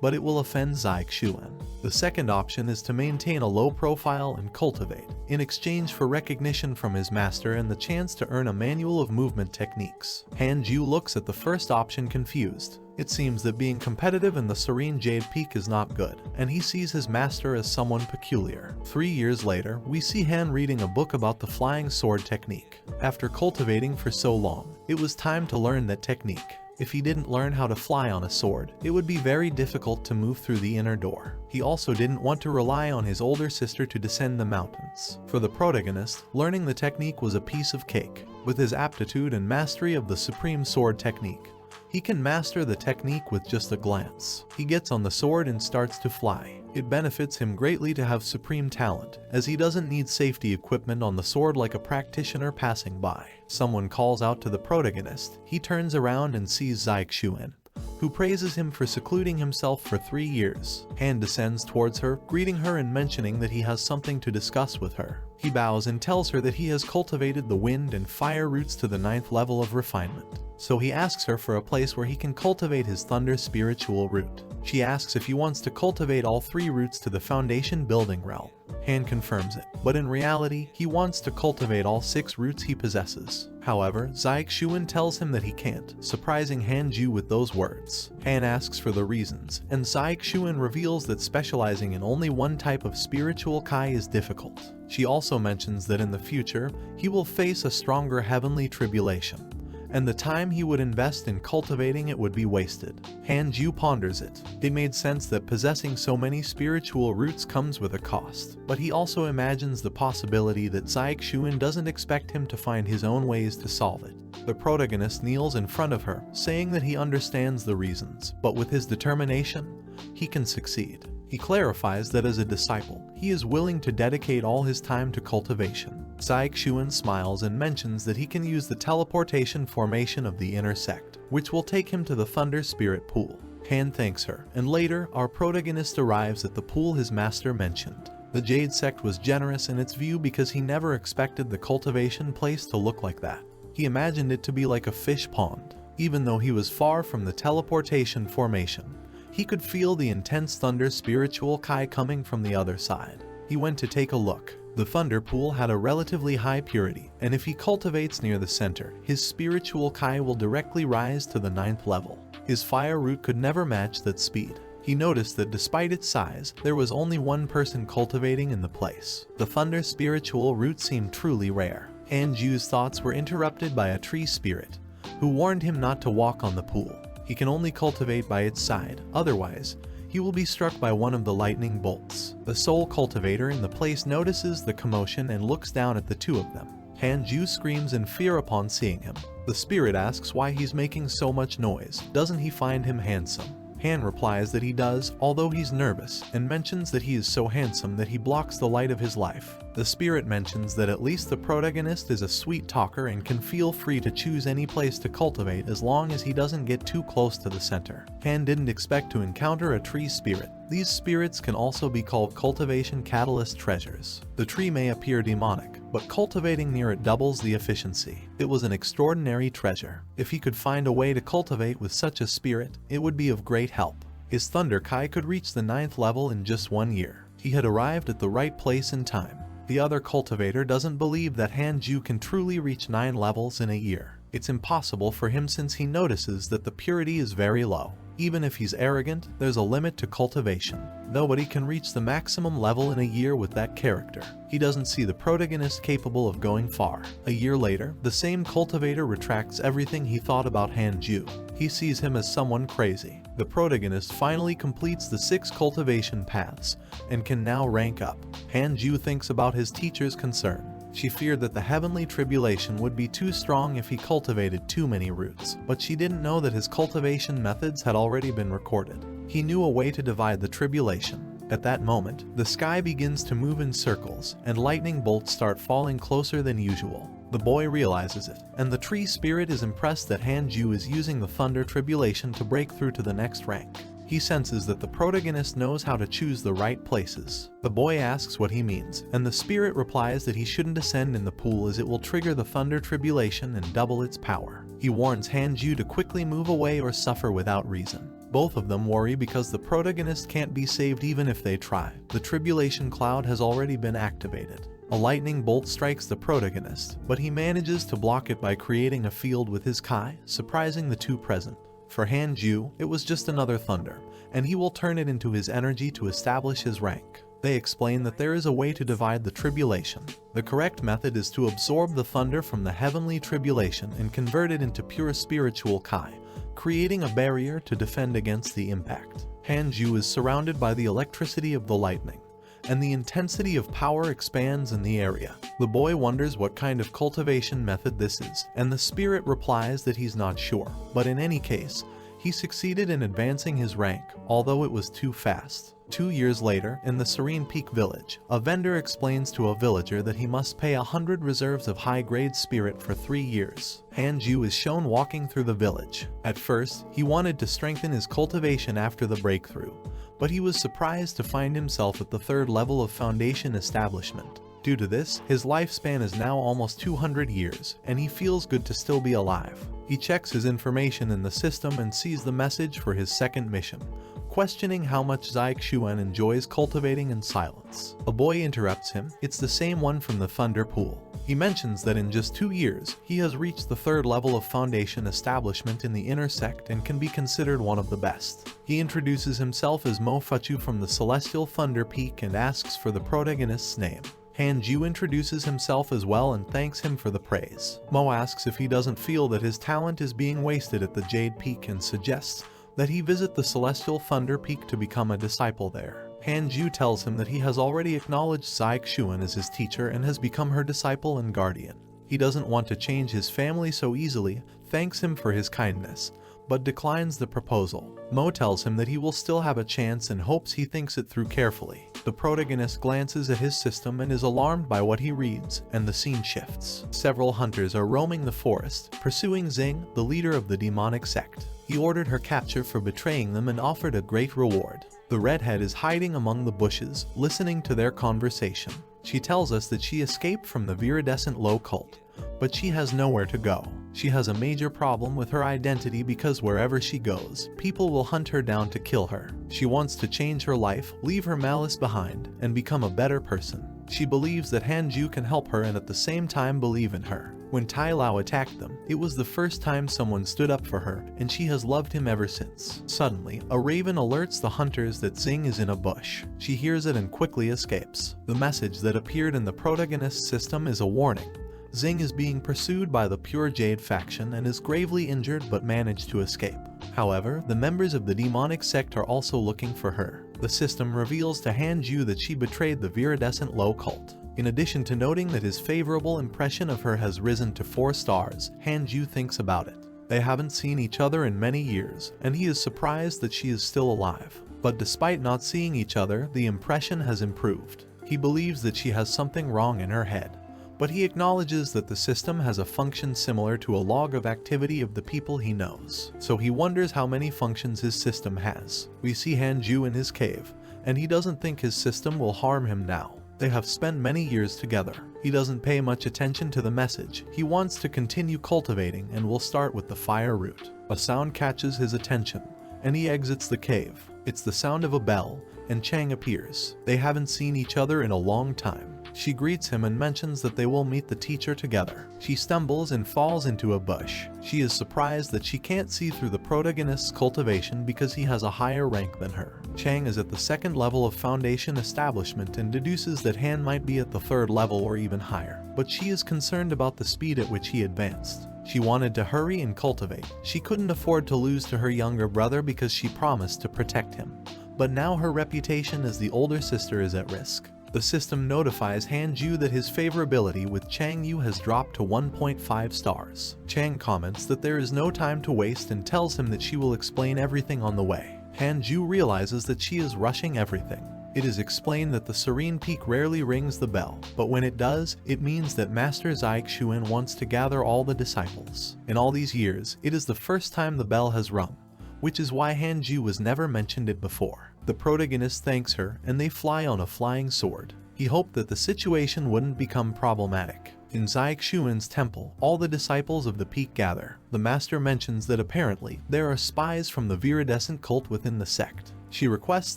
A: but it will offend Xuan. The second option is to maintain a low profile and cultivate, in exchange for recognition from his master and the chance to earn a manual of movement techniques. Han Ju looks at the first option confused. It seems that being competitive in the Serene Jade Peak is not good, and he sees his master as someone peculiar. 3 years later, we see Han reading a book about the flying sword technique. After cultivating for so long, it was time to learn that technique. If he didn't learn how to fly on a sword, it would be very difficult to move through the inner door. He also didn't want to rely on his older sister to descend the mountains. For the protagonist, learning the technique was a piece of cake. With his aptitude and mastery of the supreme sword technique, he can master the technique with just a glance. He gets on the sword and starts to fly. It benefits him greatly to have supreme talent, as he doesn't need safety equipment on the sword like a practitioner passing by. Someone calls out to the protagonist. He turns around and sees Xuan, who praises him for secluding himself for 3 years. Han descends towards her, greeting her and mentioning that he has something to discuss with her. He bows and tells her that he has cultivated the wind and fire roots to the 9th level of refinement. So he asks her for a place where he can cultivate his thunder spiritual root. She asks if he wants to cultivate all 3 roots to the foundation building realm. Han confirms it, but in reality, he wants to cultivate all 6 roots he possesses. However, Xuan tells him that he can't, surprising Han Ju with those words. Han asks for the reasons, and Xuan reveals that specializing in only one type of spiritual Kai is difficult. She also mentions that in the future, he will face a stronger heavenly tribulation, and the time he would invest in cultivating it would be wasted. Han Ju ponders it. It made sense that possessing so many spiritual roots comes with a cost, but he also imagines the possibility that Xuan doesn't expect him to find his own ways to solve it. The protagonist kneels in front of her, saying that he understands the reasons, but with his determination, he can succeed. He clarifies that as a disciple, he is willing to dedicate all his time to cultivation. Xuan smiles and mentions that he can use the teleportation formation of the inner sect, which will take him to the Thunder Spirit Pool. Han thanks her, and later, our protagonist arrives at the pool his master mentioned. The Jade sect was generous in its view because he never expected the cultivation place to look like that. He imagined it to be like a fish pond. Even though he was far from the teleportation formation, he could feel the intense thunder spiritual Kai coming from the other side. He went to take a look. The thunder pool had a relatively high purity, and if he cultivates near the center, his spiritual Kai will directly rise to the 9th level. His fire root could never match that speed. He noticed that despite its size, there was only one person cultivating in the place. The thunder spiritual root seemed truly rare. Han Ju's thoughts were interrupted by a tree spirit, who warned him not to walk on the pool. He can only cultivate by its side, otherwise, he will be struck by one of the lightning bolts. The sole cultivator in the place notices the commotion and looks down at the two of them. Han Ju screams in fear upon seeing him. The spirit asks why he's making so much noise. Doesn't he find him handsome? Han replies that he does, although he's nervous, and mentions that he is so handsome that he blocks the light of his life. The spirit mentions that at least the protagonist is a sweet talker and can feel free to choose any place to cultivate as long as he doesn't get too close to the center. Han didn't expect to encounter a tree spirit. These spirits can also be called cultivation catalyst treasures. The tree may appear demonic, but cultivating near it doubles the efficiency. It was an extraordinary treasure. If he could find a way to cultivate with such a spirit, it would be of great help. His Thunder Kai could reach the 9th level in just 1 year. He had arrived at the right place in time. The other cultivator doesn't believe that Han Ju can truly reach 9 levels in a year. It's impossible for him since he notices that the purity is very low. Even if he's arrogant, there's a limit to cultivation. Nobody can reach the maximum level in a year with that character. He doesn't see the protagonist capable of going far. A year later, the same cultivator retracts everything he thought about Han Ju. He sees him as someone crazy. The protagonist finally completes the 6 cultivation paths and can now rank up. Han Ju thinks about his teacher's concern. She feared that the heavenly tribulation would be too strong if he cultivated too many roots, but she didn't know that his cultivation methods had already been recorded. He knew a way to divide the tribulation. At that moment, the sky begins to move in circles, and lightning bolts start falling closer than usual. The boy realizes it, and the tree spirit is impressed that Han Ju is using the thunder tribulation to break through to the next rank. He senses that the protagonist knows how to choose the right places. The boy asks what he means, and the spirit replies that he shouldn't descend in the pool as it will trigger the thunder tribulation and double its power. He warns Han Ju to quickly move away or suffer without reason. Both of them worry because the protagonist can't be saved even if they try. The tribulation cloud has already been activated. A lightning bolt strikes the protagonist, but he manages to block it by creating a field with his Kai, surprising the two present. For Han Ju, it was just another thunder, and he will turn it into his energy to establish his rank. They explain that there is a way to divide the tribulation. The correct method is to absorb the thunder from the heavenly tribulation and convert it into pure spiritual Kai, creating a barrier to defend against the impact. Han Ju is surrounded by the electricity of the lightning, and the intensity of power expands in the area. The boy wonders what kind of cultivation method this is, and the spirit replies that he's not sure. But in any case, he succeeded in advancing his rank, although it was too fast. 2 years later, in the Serene Peak village, a vendor explains to a villager that he must pay 100 reserves of high-grade spirit for 3 years. Han Ju is shown walking through the village. At first, he wanted to strengthen his cultivation after the breakthrough, but he was surprised to find himself at the 3rd level of foundation establishment. Due to this, his lifespan is now almost 200 years, and he feels good to still be alive. He checks his information in the system and sees the message for his second mission, questioning how much Xuan enjoys cultivating in silence. A boy interrupts him. It's the same one from the Thunder Pool. He mentions that in just 2 years, he has reached the 3rd level of foundation establishment in the inner sect and can be considered one of the best. He introduces himself as Mo Fuchu from the Celestial Thunder Peak and asks for the protagonist's name. Han Ju introduces himself as well and thanks him for the praise. Mo asks if he doesn't feel that his talent is being wasted at the Jade Peak and suggests that he visit the Celestial Thunder Peak to become a disciple there. Han Ju tells him that he has already acknowledged Xuan as his teacher and has become her disciple and guardian. He doesn't want to change his family so easily, thanks him for his kindness, but declines the proposal. Mo tells him that he will still have a chance and hopes he thinks it through carefully. The protagonist glances at his system and is alarmed by what he reads, and the scene shifts. Several hunters are roaming the forest, pursuing Xing, the leader of the demonic sect. He ordered her capture for betraying them and offered a great reward. The redhead is hiding among the bushes, listening to their conversation. She tells us that she escaped from the viridescent low cult, but she has nowhere to go. She has a major problem with her identity because wherever she goes, people will hunt her down to kill her. She wants to change her life, leave her malice behind, and become a better person. She believes that Hanju can help her and at the same time believe in her. When Tai Lao attacked them, it was the first time someone stood up for her, and she has loved him ever since. Suddenly, a raven alerts the hunters that Xing is in a bush. She hears it and quickly escapes. The message that appeared in the protagonist's system is a warning. Xing is being pursued by the Pure Jade faction and is gravely injured but managed to escape. However, the members of the demonic sect are also looking for her. The system reveals to Hanju that she betrayed the viridescent low cult. In addition to noting that his favorable impression of her has risen to 4 stars, Hanju thinks about it. They haven't seen each other in many years, and he is surprised that she is still alive. But despite not seeing each other, the impression has improved. He believes that she has something wrong in her head. But he acknowledges that the system has a function similar to a log of activity of the people he knows. So he wonders how many functions his system has. We see Hanju in his cave, and he doesn't think his system will harm him now. They have spent many years together. He doesn't pay much attention to the message. He wants to continue cultivating and will start with the fire root. A sound catches his attention, and he exits the cave. It's the sound of a bell, and Chang appears. They haven't seen each other in a long time. She greets him and mentions that they will meet the teacher together. She stumbles and falls into a bush. She is surprised that she can't see through the protagonist's cultivation because he has a higher rank than her. Chang is at the 2nd level of foundation establishment and deduces that Han might be at the 3rd level or even higher. But she is concerned about the speed at which he advanced. She wanted to hurry and cultivate. She couldn't afford to lose to her younger brother because she promised to protect him. But now her reputation as the older sister is at risk. The system notifies Hanju that his favorability with Chang Yu has dropped to 1.5 stars. Chang comments that there is no time to waste and tells him that she will explain everything on the way. Hanju realizes that she is rushing everything. It is explained that the Serene Peak rarely rings the bell, but when it does, it means that Master Xuan wants to gather all the disciples. In all these years, it is the first time the bell has rung, which is why Hanju was never mentioned it before. The protagonist thanks her, and they fly on a flying sword. He hoped that the situation wouldn't become problematic. In Xuan's temple, all the disciples of the peak gather. The master mentions that apparently, there are spies from the viridescent cult within the sect. She requests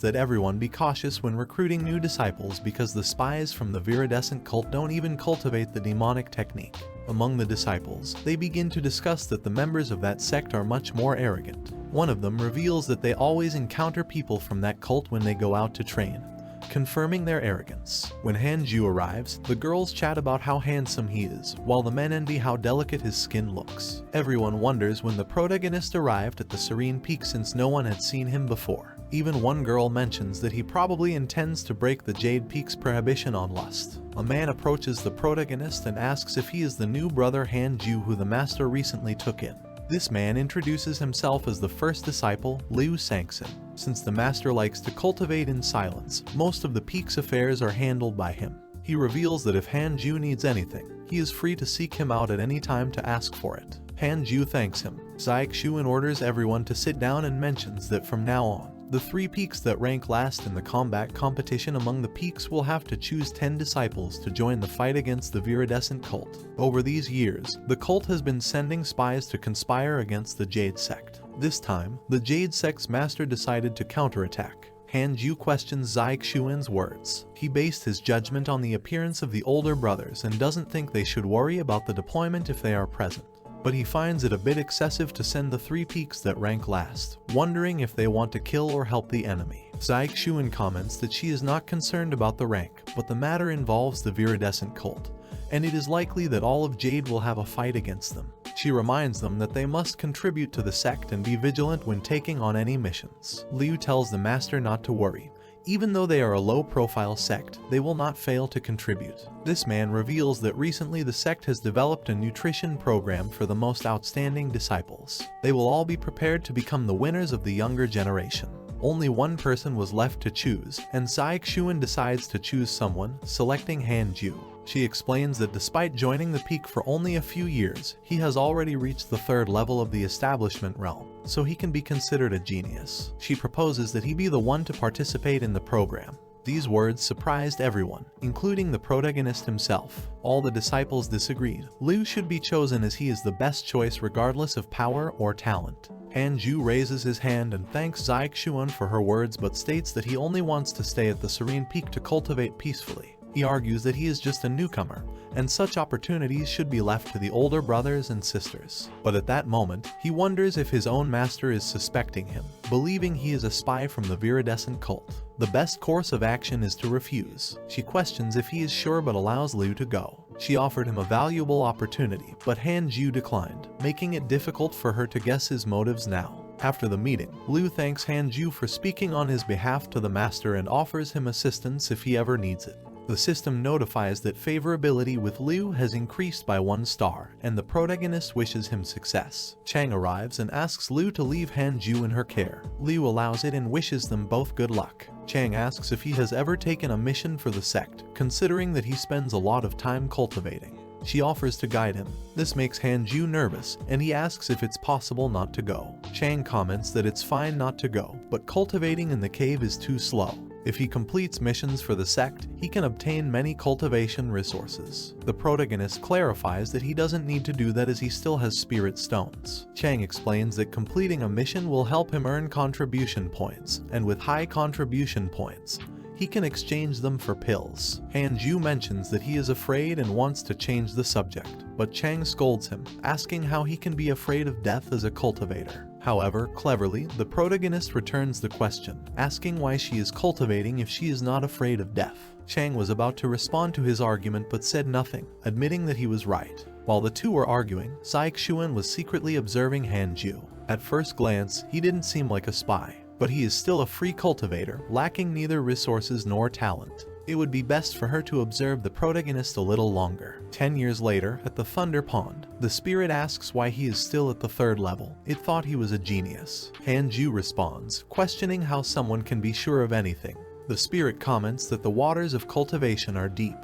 A: that everyone be cautious when recruiting new disciples because the spies from the viridescent cult don't even cultivate the demonic technique. Among the disciples, they begin to discuss that the members of that sect are much more arrogant. One of them reveals that they always encounter people from that cult when they go out to train, confirming their arrogance. When Hanju arrives, the girls chat about how handsome he is, while the men envy how delicate his skin looks. Everyone wonders when the protagonist arrived at the Serene Peak since no one had seen him before. Even one girl mentions that he probably intends to break the Jade Peak's prohibition on lust. A man approaches the protagonist and asks if he is the new brother Hanju who the master recently took in. This man introduces himself as the first disciple, Liu Sangxin. Since the master likes to cultivate in silence, most of the peak's affairs are handled by him. He reveals that if Hanju needs anything, he is free to seek him out at any time to ask for it. Hanju thanks him. Xuan orders everyone to sit down and mentions that from now on, the 3 peaks that rank last in the combat competition among the peaks will have to choose 10 disciples to join the fight against the viridescent cult. Over these years, the cult has been sending spies to conspire against the Jade sect. This time, the Jade sect's master decided to counterattack. Hanju questions Xuan's words. He based his judgment on the appearance of the older brothers and doesn't think they should worry about the deployment if they are present. But he finds it a bit excessive to send the 3 peaks that rank last, wondering if they want to kill or help the enemy. Xuan comments that she is not concerned about the rank, but the matter involves the viridescent cult, and it is likely that all of Jade will have a fight against them. She reminds them that they must contribute to the sect and be vigilant when taking on any missions. Liu tells the master not to worry. Even though they are a low-profile sect, they will not fail to contribute. This man reveals that recently the sect has developed a nutrition program for the most outstanding disciples. They will all be prepared to become the winners of the younger generation. Only one person was left to choose, and Xuan decides to choose someone, selecting Hanju. She explains that despite joining the peak for only a few years, he has already reached the 3rd level of the establishment realm, so he can be considered a genius. She proposes that he be the one to participate in the program. These words surprised everyone, including the protagonist himself. All the disciples disagreed. Liu should be chosen as he is the best choice regardless of power or talent. Han Ju raises his hand and thanks Zixuan for her words but states that he only wants to stay at the Serene Peak to cultivate peacefully. He argues that he is just a newcomer, and such opportunities should be left to the older brothers and sisters. But at that moment, he wonders if his own master is suspecting him, believing he is a spy from the viridescent cult. The best course of action is to refuse. She questions if he is sure but allows Liu to go. She offered him a valuable opportunity, but Han Ju declined, making it difficult for her to guess his motives now. After the meeting, Liu thanks Han Ju for speaking on his behalf to the master and offers him assistance if he ever needs it. The system notifies that favorability with Liu has increased by 1 star, and the protagonist wishes him success. Chang arrives and asks Liu to leave Han Ju in her care. Liu allows it and wishes them both good luck. Chang asks if he has ever taken a mission for the sect, considering that he spends a lot of time cultivating. She offers to guide him. This makes Han Ju nervous, and he asks if it's possible not to go. Chang comments that it's fine not to go, but cultivating in the cave is too slow. If he completes missions for the sect, he can obtain many cultivation resources. The protagonist clarifies that he doesn't need to do that as he still has spirit stones. Chang explains that completing a mission will help him earn contribution points, and with high contribution points, he can exchange them for pills. Han Ju mentions that he is afraid and wants to change the subject, but Chang scolds him, asking how he can be afraid of death as a cultivator. However, cleverly, the protagonist returns the question, asking why she is cultivating if she is not afraid of death. Chang was about to respond to his argument but said nothing, admitting that he was right. While the two were arguing, Zixuan was secretly observing Han Ju. At first glance, he didn't seem like a spy, but he is still a free cultivator, lacking neither resources nor talent. It would be best for her to observe the protagonist a little longer. 10 years later, at the Thunder Pond, the spirit asks why he is still at the 3rd level. It thought he was a genius. Han Ju responds, questioning how someone can be sure of anything. The spirit comments that the waters of cultivation are deep,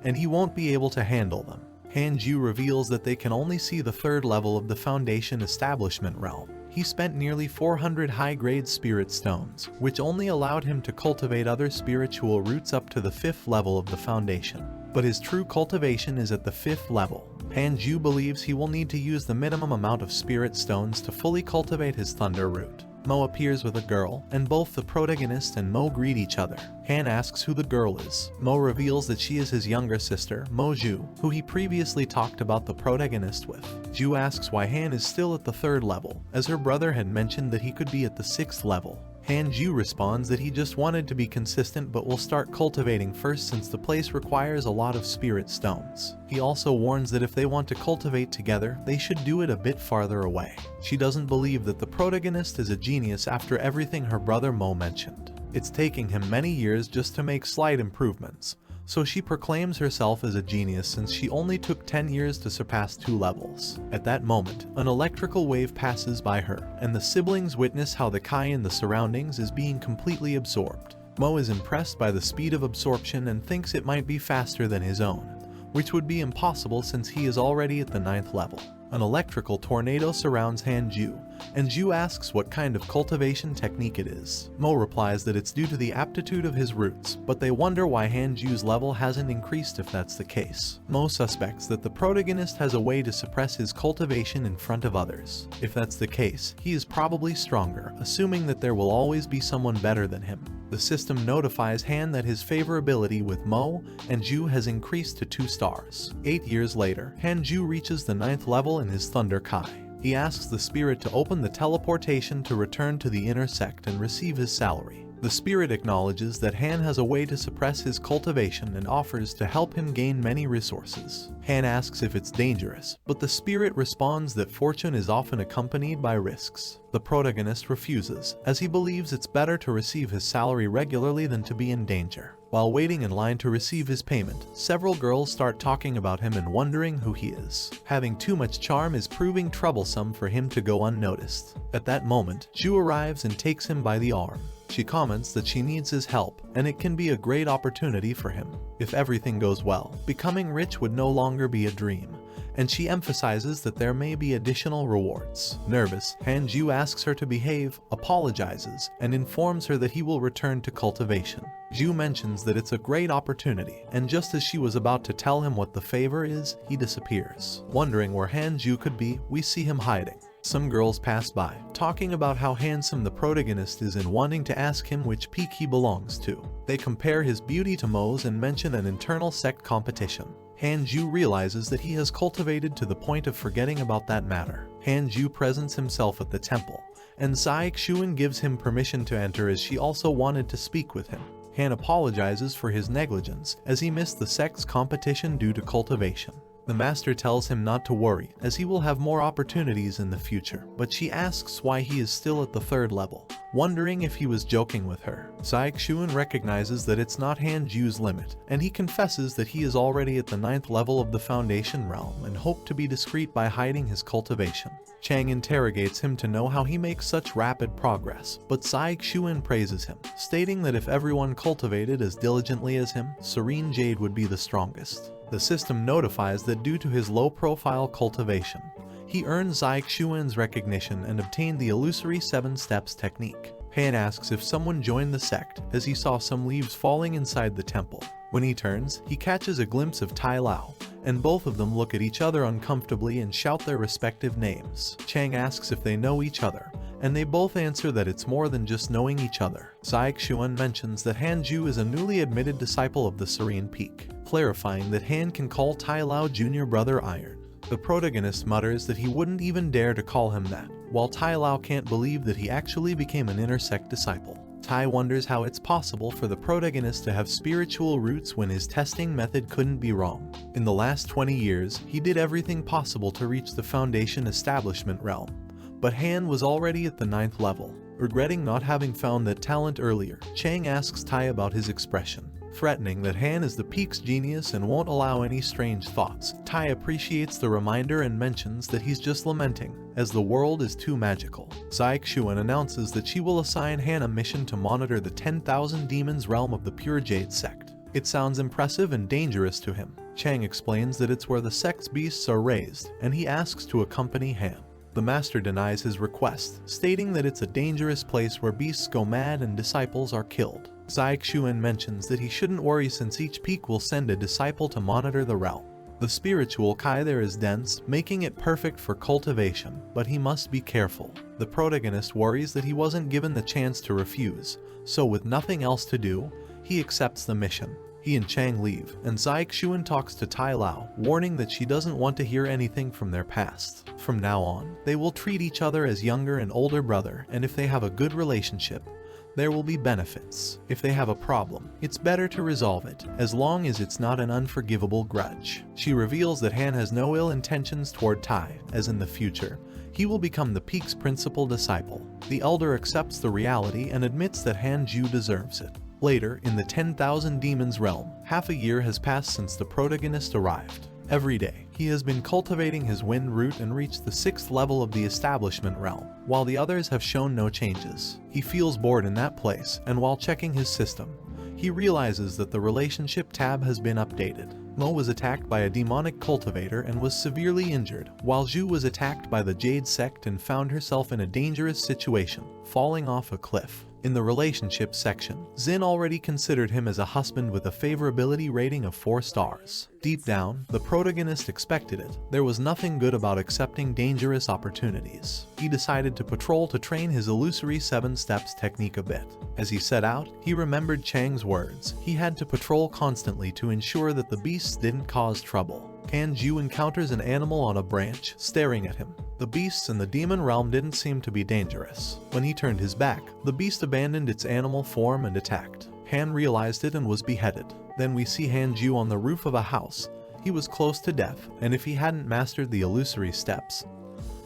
A: and he won't be able to handle them. Han Ju reveals that they can only see the 3rd level of the Foundation establishment realm. He spent nearly 400 high-grade spirit stones, which only allowed him to cultivate other spiritual roots up to the 5th level of the Foundation. But his true cultivation is at the 5th level. Han Ju believes he will need to use the minimum amount of spirit stones to fully cultivate his thunder root. Mo appears with a girl, and both the protagonist and Mo greet each other. Han asks who the girl is. Mo reveals that she is his younger sister, Mo Ju, who he previously talked about the protagonist with. Ju asks why Han is still at the 3rd level, as her brother had mentioned that he could be at the 6th level. Han Ju responds that he just wanted to be consistent but will start cultivating first since the place requires a lot of spirit stones. He also warns that if they want to cultivate together, they should do it a bit farther away. She doesn't believe that the protagonist is a genius after everything her brother Mo mentioned. It's taking him many years just to make slight improvements, so she proclaims herself as a genius since she only took 10 years to surpass 2 levels. At that moment, an electrical wave passes by her, and the siblings witness how the Kai in the surroundings is being completely absorbed. Mo is impressed by the speed of absorption and thinks it might be faster than his own, which would be impossible since he is already at the 9th level. An electrical tornado surrounds Han Ju, and Ju asks what kind of cultivation technique it is. Mo replies that it's due to the aptitude of his roots, but they wonder why Han Ju's level hasn't increased if that's the case. Mo suspects that the protagonist has a way to suppress his cultivation in front of others. If that's the case, he is probably stronger, assuming that there will always be someone better than him. The system notifies Han that his favorability with Mo and Ju has increased to 2 stars. 8 years later, Han Ju reaches the 9th level in his Thunder Kai. He asks the spirit to open the teleportation to return to the inner sect and receive his salary. The spirit acknowledges that Han has a way to suppress his cultivation and offers to help him gain many resources. Han asks if it's dangerous, but the spirit responds that fortune is often accompanied by risks. The protagonist refuses, as he believes it's better to receive his salary regularly than to be in danger. While waiting in line to receive his payment, several girls start talking about him and wondering who he is. Having too much charm is proving troublesome for him to go unnoticed. At that moment, Ju arrives and takes him by the arm. She comments that she needs his help, and it can be a great opportunity for him. If everything goes well, becoming rich would no longer be a dream, and she emphasizes that there may be additional rewards. Nervous, Han-ju asks her to behave, apologizes, and informs her that he will return to cultivation. Ju mentions that it's a great opportunity, and just as she was about to tell him what the favor is, he disappears. Wondering where Han-ju could be, we see him hiding. Some girls pass by, talking about how handsome the protagonist is and wanting to ask him which peak he belongs to. They compare his beauty to Mo's and mention an internal sect competition. Han-ju realizes that he has cultivated to the point of forgetting about that matter. Han-ju presents himself at the temple, and Saik-Shuan gives him permission to enter as she also wanted to speak with him. Han apologizes for his negligence as he missed the sect's competition due to cultivation. The master tells him not to worry, as he will have more opportunities in the future, but she asks why he is still at the 3rd level, wondering if he was joking with her. Saik-Shuan recognizes that it's not Han-ju's limit, and he confesses that he is already at the 9th level of the Foundation realm and hoped to be discreet by hiding his cultivation. Chang interrogates him to know how he makes such rapid progress, but Saik-Shuan praises him, stating that if everyone cultivated as diligently as him, Serene Jade would be the strongest. The system notifies that due to his low-profile cultivation, he earned Saik-Shuan's recognition and obtained the illusory 7 steps technique. Han asks if someone joined the sect, as he saw some leaves falling inside the temple. When he turns, he catches a glimpse of Tai Lao, and both of them look at each other uncomfortably and shout their respective names. Chang asks if they know each other, and they both answer that it's more than just knowing each other. Saik-Shuan mentions that Han-ju is a newly admitted disciple of the Serene Peak, clarifying that Han can call Tai Lao Jr. Brother Iron. The protagonist mutters that he wouldn't even dare to call him that, while Tai Lao can't believe that he actually became an inner sect disciple. Tai wonders how it's possible for the protagonist to have spiritual roots when his testing method couldn't be wrong. In the last 20 years, he did everything possible to reach the Foundation establishment realm, but Han was already at the 9th level. Regretting not having found that talent earlier, Chang asks Tai about his expression. Threatening that Han is the peak's genius and won't allow any strange thoughts, Tai appreciates the reminder and mentions that he's just lamenting, as the world is too magical. Saik-Shuan announces that she will assign Han a mission to monitor the 10,000 demons realm of the Pure Jade sect. It sounds impressive and dangerous to him. Chang explains that it's where the sect's beasts are raised, and he asks to accompany Han. The master denies his request, stating that it's a dangerous place where beasts go mad and disciples are killed. Saik-Shuan mentions that he shouldn't worry since each peak will send a disciple to monitor the realm. The spiritual Kai there is dense, making it perfect for cultivation, but he must be careful. The protagonist worries that he wasn't given the chance to refuse, so with nothing else to do, he accepts the mission. He and Chang leave, and Saik-Shuan talks to Tai Lao, warning that she doesn't want to hear anything from their past. From now on, they will treat each other as younger and older brother, and if they have a good relationship, there will be benefits. If they have a problem, it's better to resolve it, as long as it's not an unforgivable grudge. She reveals that Han has no ill intentions toward Tai, as in the future, he will become the peak's principal disciple. The elder accepts the reality and admits that Han-ju deserves it. Later, in the 10,000 demons realm, half a year has passed since the protagonist arrived. Every day, he has been cultivating his wind root and reached the 6th level of the establishment realm, while the others have shown no changes. He feels bored in that place, and while checking his system, he realizes that the relationship tab has been updated. Mo was attacked by a demonic cultivator and was severely injured, while Zhu was attacked by the Jade sect and found herself in a dangerous situation, falling off a cliff. In the relationship section, Xin already considered him as a husband with a favorability rating of 4 stars. Deep down, the protagonist expected it. There was nothing good about accepting dangerous opportunities. He decided to patrol to train his illusory 7 steps technique a bit. As he set out, he remembered Chang's words. He had to patrol constantly to ensure that the beasts didn't cause trouble. Han-ju encounters an animal on a branch, staring at him. The beasts in the demon realm didn't seem to be dangerous. When he turned his back, the beast abandoned its animal form and attacked. Han realized it and was beheaded. Then we see Han-ju on the roof of a house. He was close to death, and if he hadn't mastered the illusory steps,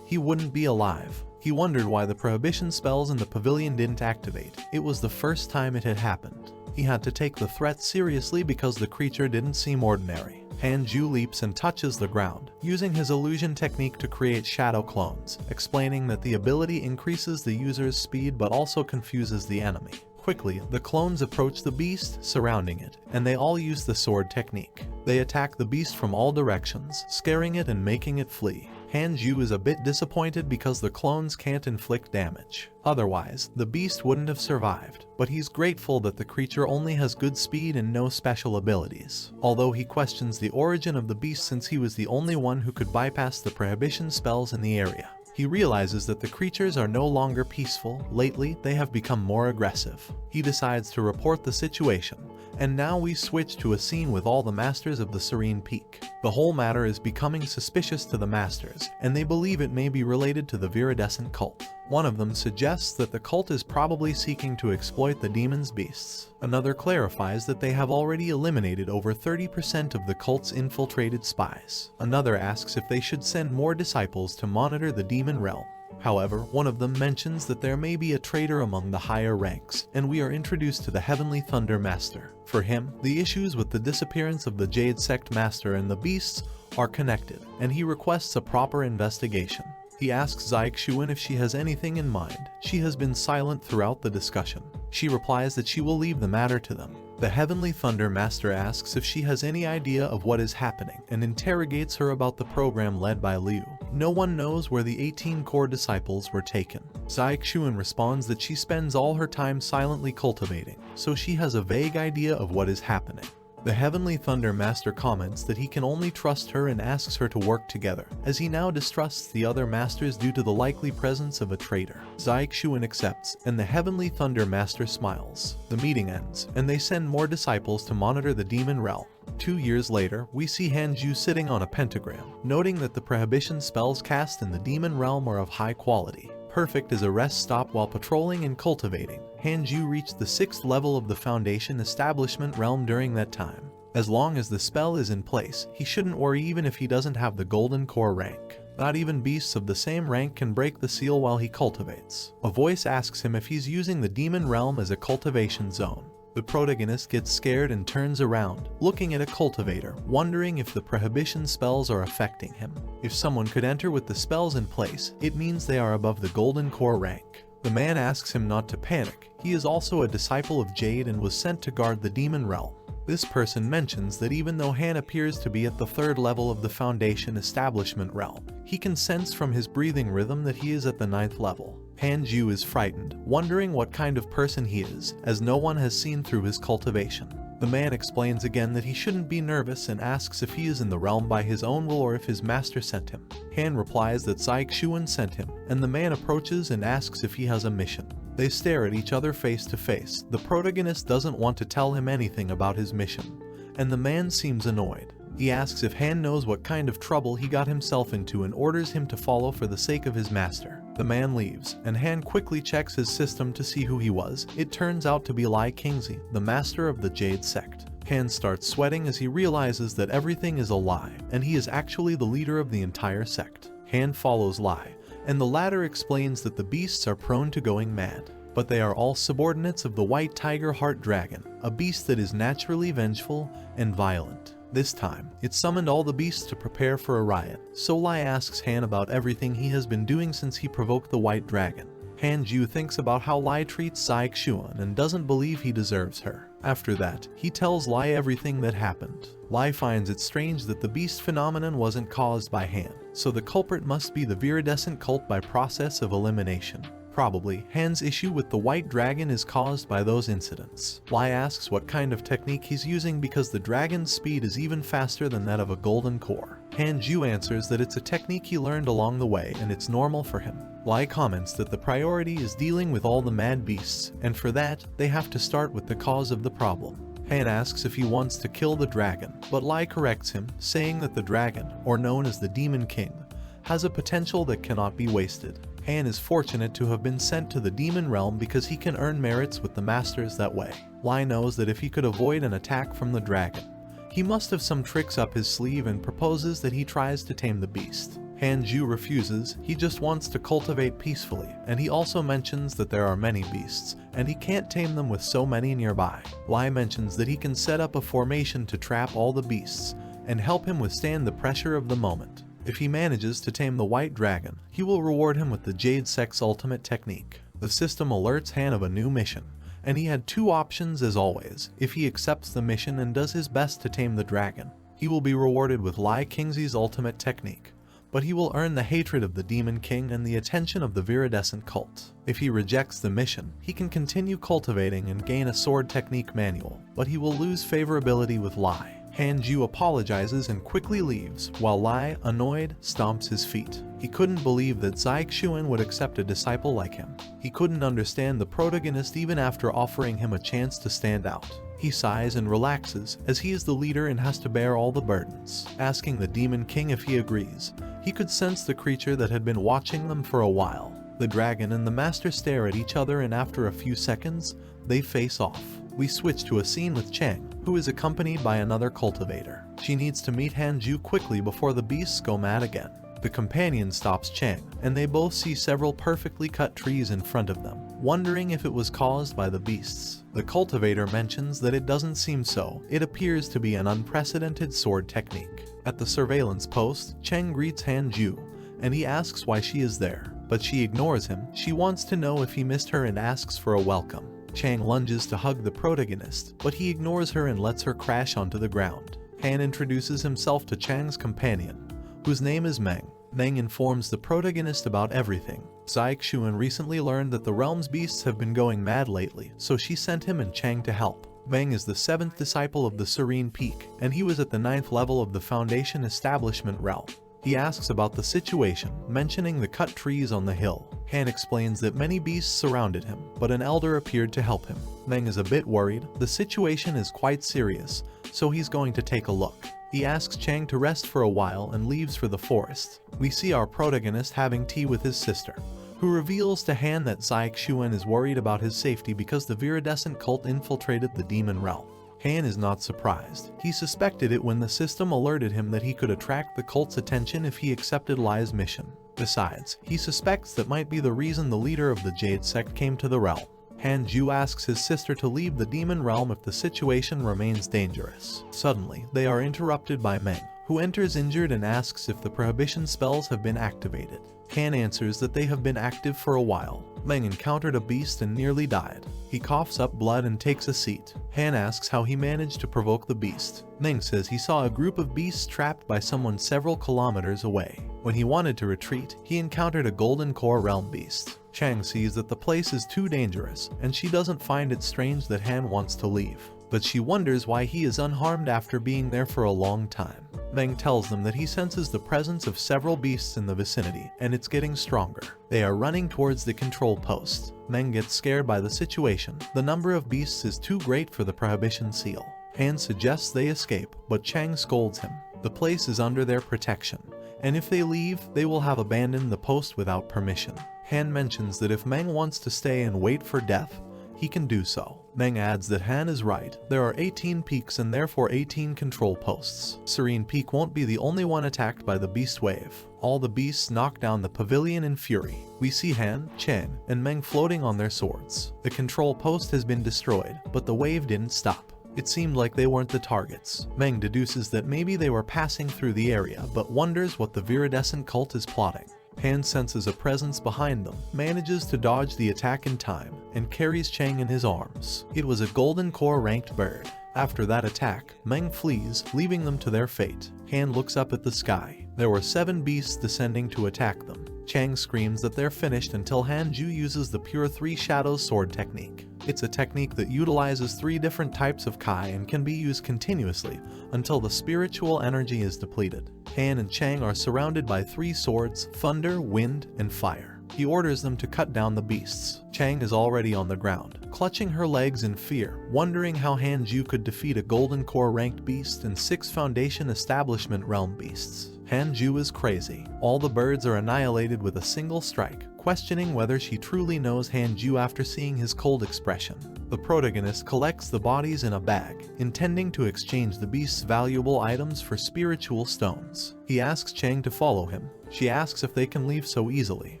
A: he wouldn't be alive. He wondered why the prohibition spells in the pavilion didn't activate. It was the first time it had happened. He had to take the threat seriously because the creature didn't seem ordinary. Han-ju leaps and touches the ground, using his illusion technique to create shadow clones, explaining that the ability increases the user's speed but also confuses the enemy. Quickly, the clones approach the beast, surrounding it, and they all use the sword technique. They attack the beast from all directions, scaring it and making it flee. Han-ju is a bit disappointed because the clones can't inflict damage. Otherwise, the beast wouldn't have survived, but he's grateful that the creature only has good speed and no special abilities. Although he questions the origin of the beast since he was the only one who could bypass the prohibition spells in the area. He realizes that the creatures are no longer peaceful. Lately, they have become more aggressive. He decides to report the situation, and now we switch to a scene with all the masters of the Serene Peak. The whole matter is becoming suspicious to the masters, and they believe it may be related to the viridescent cult. One of them suggests that the cult is probably seeking to exploit the demon's beasts. Another clarifies that they have already eliminated over 30% of the cult's infiltrated spies. Another asks if they should send more disciples to monitor the demon realm. However, one of them mentions that there may be a traitor among the higher ranks, and we are introduced to the Heavenly Thunder Master. For him, the issues with the disappearance of the Jade Sect Master and the beasts are connected, and he requests a proper investigation. He asks Xiaoxuan if she has anything in mind. She has been silent throughout the discussion. She replies that she will leave the matter to them. The Heavenly Thunder Master asks if she has any idea of what is happening and interrogates her about the program led by Liu. No one knows where the 18 core disciples were taken. Xiaoxuan responds that she spends all her time silently cultivating, so she has a vague idea of what is happening. The Heavenly Thunder Master comments that he can only trust her and asks her to work together, as he now distrusts the other masters due to the likely presence of a traitor. Xiaoxuan accepts, and the Heavenly Thunder Master smiles. The meeting ends, and they send more disciples to monitor the demon realm. 2 years later, we see Han-ju sitting on a pentagram, noting that the prohibition spells cast in the demon realm are of high quality. Perfect as a rest stop while patrolling and cultivating. Han-ju reached the 6th level of the Foundation establishment realm during that time. As long as the spell is in place, he shouldn't worry even if he doesn't have the golden core rank. Not even beasts of the same rank can break the seal while he cultivates. A voice asks him if he's using the demon realm as a cultivation zone. The protagonist gets scared and turns around, looking at a cultivator, wondering if the prohibition spells are affecting him. If someone could enter with the spells in place, it means they are above the golden core rank. The man asks him not to panic. He is also a disciple of Jade and was sent to guard the demon realm. This person mentions that even though Han appears to be at the 3rd level of the Foundation establishment realm, he can sense from his breathing rhythm that he is at the 9th level. Han-ju is frightened, wondering what kind of person he is, as no one has seen through his cultivation. The man explains again that he shouldn't be nervous and asks if he is in the realm by his own will or if his master sent him. Han replies that Xiaoxuan sent him, and the man approaches and asks if he has a mission. They stare at each other face to face. The protagonist doesn't want to tell him anything about his mission, and the man seems annoyed. He asks if Han knows what kind of trouble he got himself into and orders him to follow for the sake of his master. The man leaves, and Han quickly checks his system to see who he was. It turns out to be Lai Kingzi, the master of the Jade Sect. Han starts sweating as he realizes that everything is a lie, and he is actually the leader of the entire sect. Han follows Lai, and the latter explains that the beasts are prone to going mad. But they are all subordinates of the White Tiger Heart Dragon, a beast that is naturally vengeful and violent. This time, it summoned all the beasts to prepare for a riot, so Lai asks Han about everything he has been doing since he provoked the White Dragon. Han-ju thinks about how Lai treats Xiaoxuan and doesn't believe he deserves her. After that, he tells Lai everything that happened. Lai finds it strange that the beast phenomenon wasn't caused by Han, so the culprit must be the viridescent cult by process of elimination. Probably, Han's issue with the White Dragon is caused by those incidents. Lai asks what kind of technique he's using because the dragon's speed is even faster than that of a golden core. Han-ju answers that it's a technique he learned along the way and it's normal for him. Lai comments that the priority is dealing with all the mad beasts, and for that, they have to start with the cause of the problem. Han asks if he wants to kill the dragon, but Lai corrects him, saying that the dragon, or known as the Demon King, has a potential that cannot be wasted. Han is fortunate to have been sent to the demon realm because he can earn merits with the masters that way. Lai knows that if he could avoid an attack from the dragon, he must have some tricks up his sleeve and proposes that he tries to tame the beast. Han-ju refuses. He just wants to cultivate peacefully, and he also mentions that there are many beasts, and he can't tame them with so many nearby. Lai mentions that he can set up a formation to trap all the beasts, and help him withstand the pressure of the moment. If he manages to tame the white dragon, he will reward him with the Jade Sect's ultimate technique. The system alerts Han of a new mission, and he had two options as always. If he accepts the mission and does his best to tame the dragon, he will be rewarded with Lai King's ultimate technique, but he will earn the hatred of the Demon King and the attention of the viridescent cult. If he rejects the mission, he can continue cultivating and gain a sword technique manual, but he will lose favorability with Lai. Hanju apologizes and quickly leaves, while Lai, annoyed, stomps his feet. He couldn't believe that Xiaoxuan would accept a disciple like him. He couldn't understand the protagonist even after offering him a chance to stand out. He sighs and relaxes, as he is the leader and has to bear all the burdens. Asking the Demon King if he agrees, he could sense the creature that had been watching them for a while. The dragon and the master stare at each other, and after a few seconds, they face off. We switch to a scene with Chang, who is accompanied by another cultivator. She needs to meet Hanju quickly before the beasts go mad again. The companion stops Chang, and they both see several perfectly cut trees in front of them, wondering if it was caused by the beasts. The cultivator mentions that it doesn't seem so. It appears to be an unprecedented sword technique. At the surveillance post, Chang greets Hanju, and he asks why she is there, but she ignores him. She wants to know if he missed her and asks for a welcome. Chang lunges to hug the protagonist, but he ignores her and lets her crash onto the ground. Han introduces himself to Chang's companion, whose name is Meng. Meng informs the protagonist about everything. Xiaoxuan recently learned that the realm's beasts have been going mad lately, so she sent him and Chang to help. Meng is the 7th disciple of the Serene Peak, and he was at the 9th level of the Foundation Establishment realm. He asks about the situation, mentioning the cut trees on the hill. Han explains that many beasts surrounded him, but an elder appeared to help him. Meng is a bit worried. The situation is quite serious, so he's going to take a look. He asks Chang to rest for a while and leaves for the forest. We see our protagonist having tea with his sister, who reveals to Han that Xiaoxuan is worried about his safety because the viridescent cult infiltrated the demon realm. Han is not surprised. He suspected it when the system alerted him that he could attract the cult's attention if he accepted Lai's mission. Besides, he suspects that might be the reason the leader of the Jade Sect came to the realm. Hanju asks his sister to leave the demon realm if the situation remains dangerous. Suddenly, they are interrupted by Meng, who enters injured and asks if the prohibition spells have been activated. Han answers that they have been active for a while. Meng encountered a beast and nearly died. He coughs up blood and takes a seat. Han asks how he managed to provoke the beast. Meng says he saw a group of beasts trapped by someone several kilometers away. When he wanted to retreat, he encountered a golden core realm beast. Chang sees that the place is too dangerous, and she doesn't find it strange that Han wants to leave, but she wonders why he is unharmed after being there for a long time. Meng tells them that he senses the presence of several beasts in the vicinity, and it's getting stronger. They are running towards the control post. Meng gets scared by the situation. The number of beasts is too great for the prohibition seal. Han suggests they escape, but Chang scolds him. The place is under their protection, and if they leave, they will have abandoned the post without permission. Han mentions that if Meng wants to stay and wait for death, he can do so. Meng adds that Han is right. There are 18 peaks and therefore 18 control posts. Serene Peak won't be the only one attacked by the beast wave. All the beasts knock down the pavilion in fury. We see Han, Chang, and Meng floating on their swords. The control post has been destroyed, but the wave didn't stop. It seemed like they weren't the targets. Meng deduces that maybe they were passing through the area, but wonders what the viridescent cult is plotting. Han senses a presence behind them, manages to dodge the attack in time, and carries Chang in his arms. It was a golden core ranked bird. After that attack, Meng flees, leaving them to their fate. Han looks up at the sky. There were 7 beasts descending to attack them. Chang screams that they're finished until Hanju uses the Pure 3 Shadows sword technique. It's a technique that utilizes 3 different types of Kai and can be used continuously until the spiritual energy is depleted. Han and Chang are surrounded by 3 swords: thunder, wind, and fire. He orders them to cut down the beasts. Chang is already on the ground, clutching her legs in fear, wondering how Hanju could defeat a Golden Core ranked beast and 6 Foundation Establishment realm beasts. Hanju is crazy. All the birds are annihilated with a single strike, questioning whether she truly knows Hanju after seeing his cold expression. The protagonist collects the bodies in a bag, intending to exchange the beast's valuable items for spiritual stones. He asks Chang to follow him. She asks if they can leave so easily.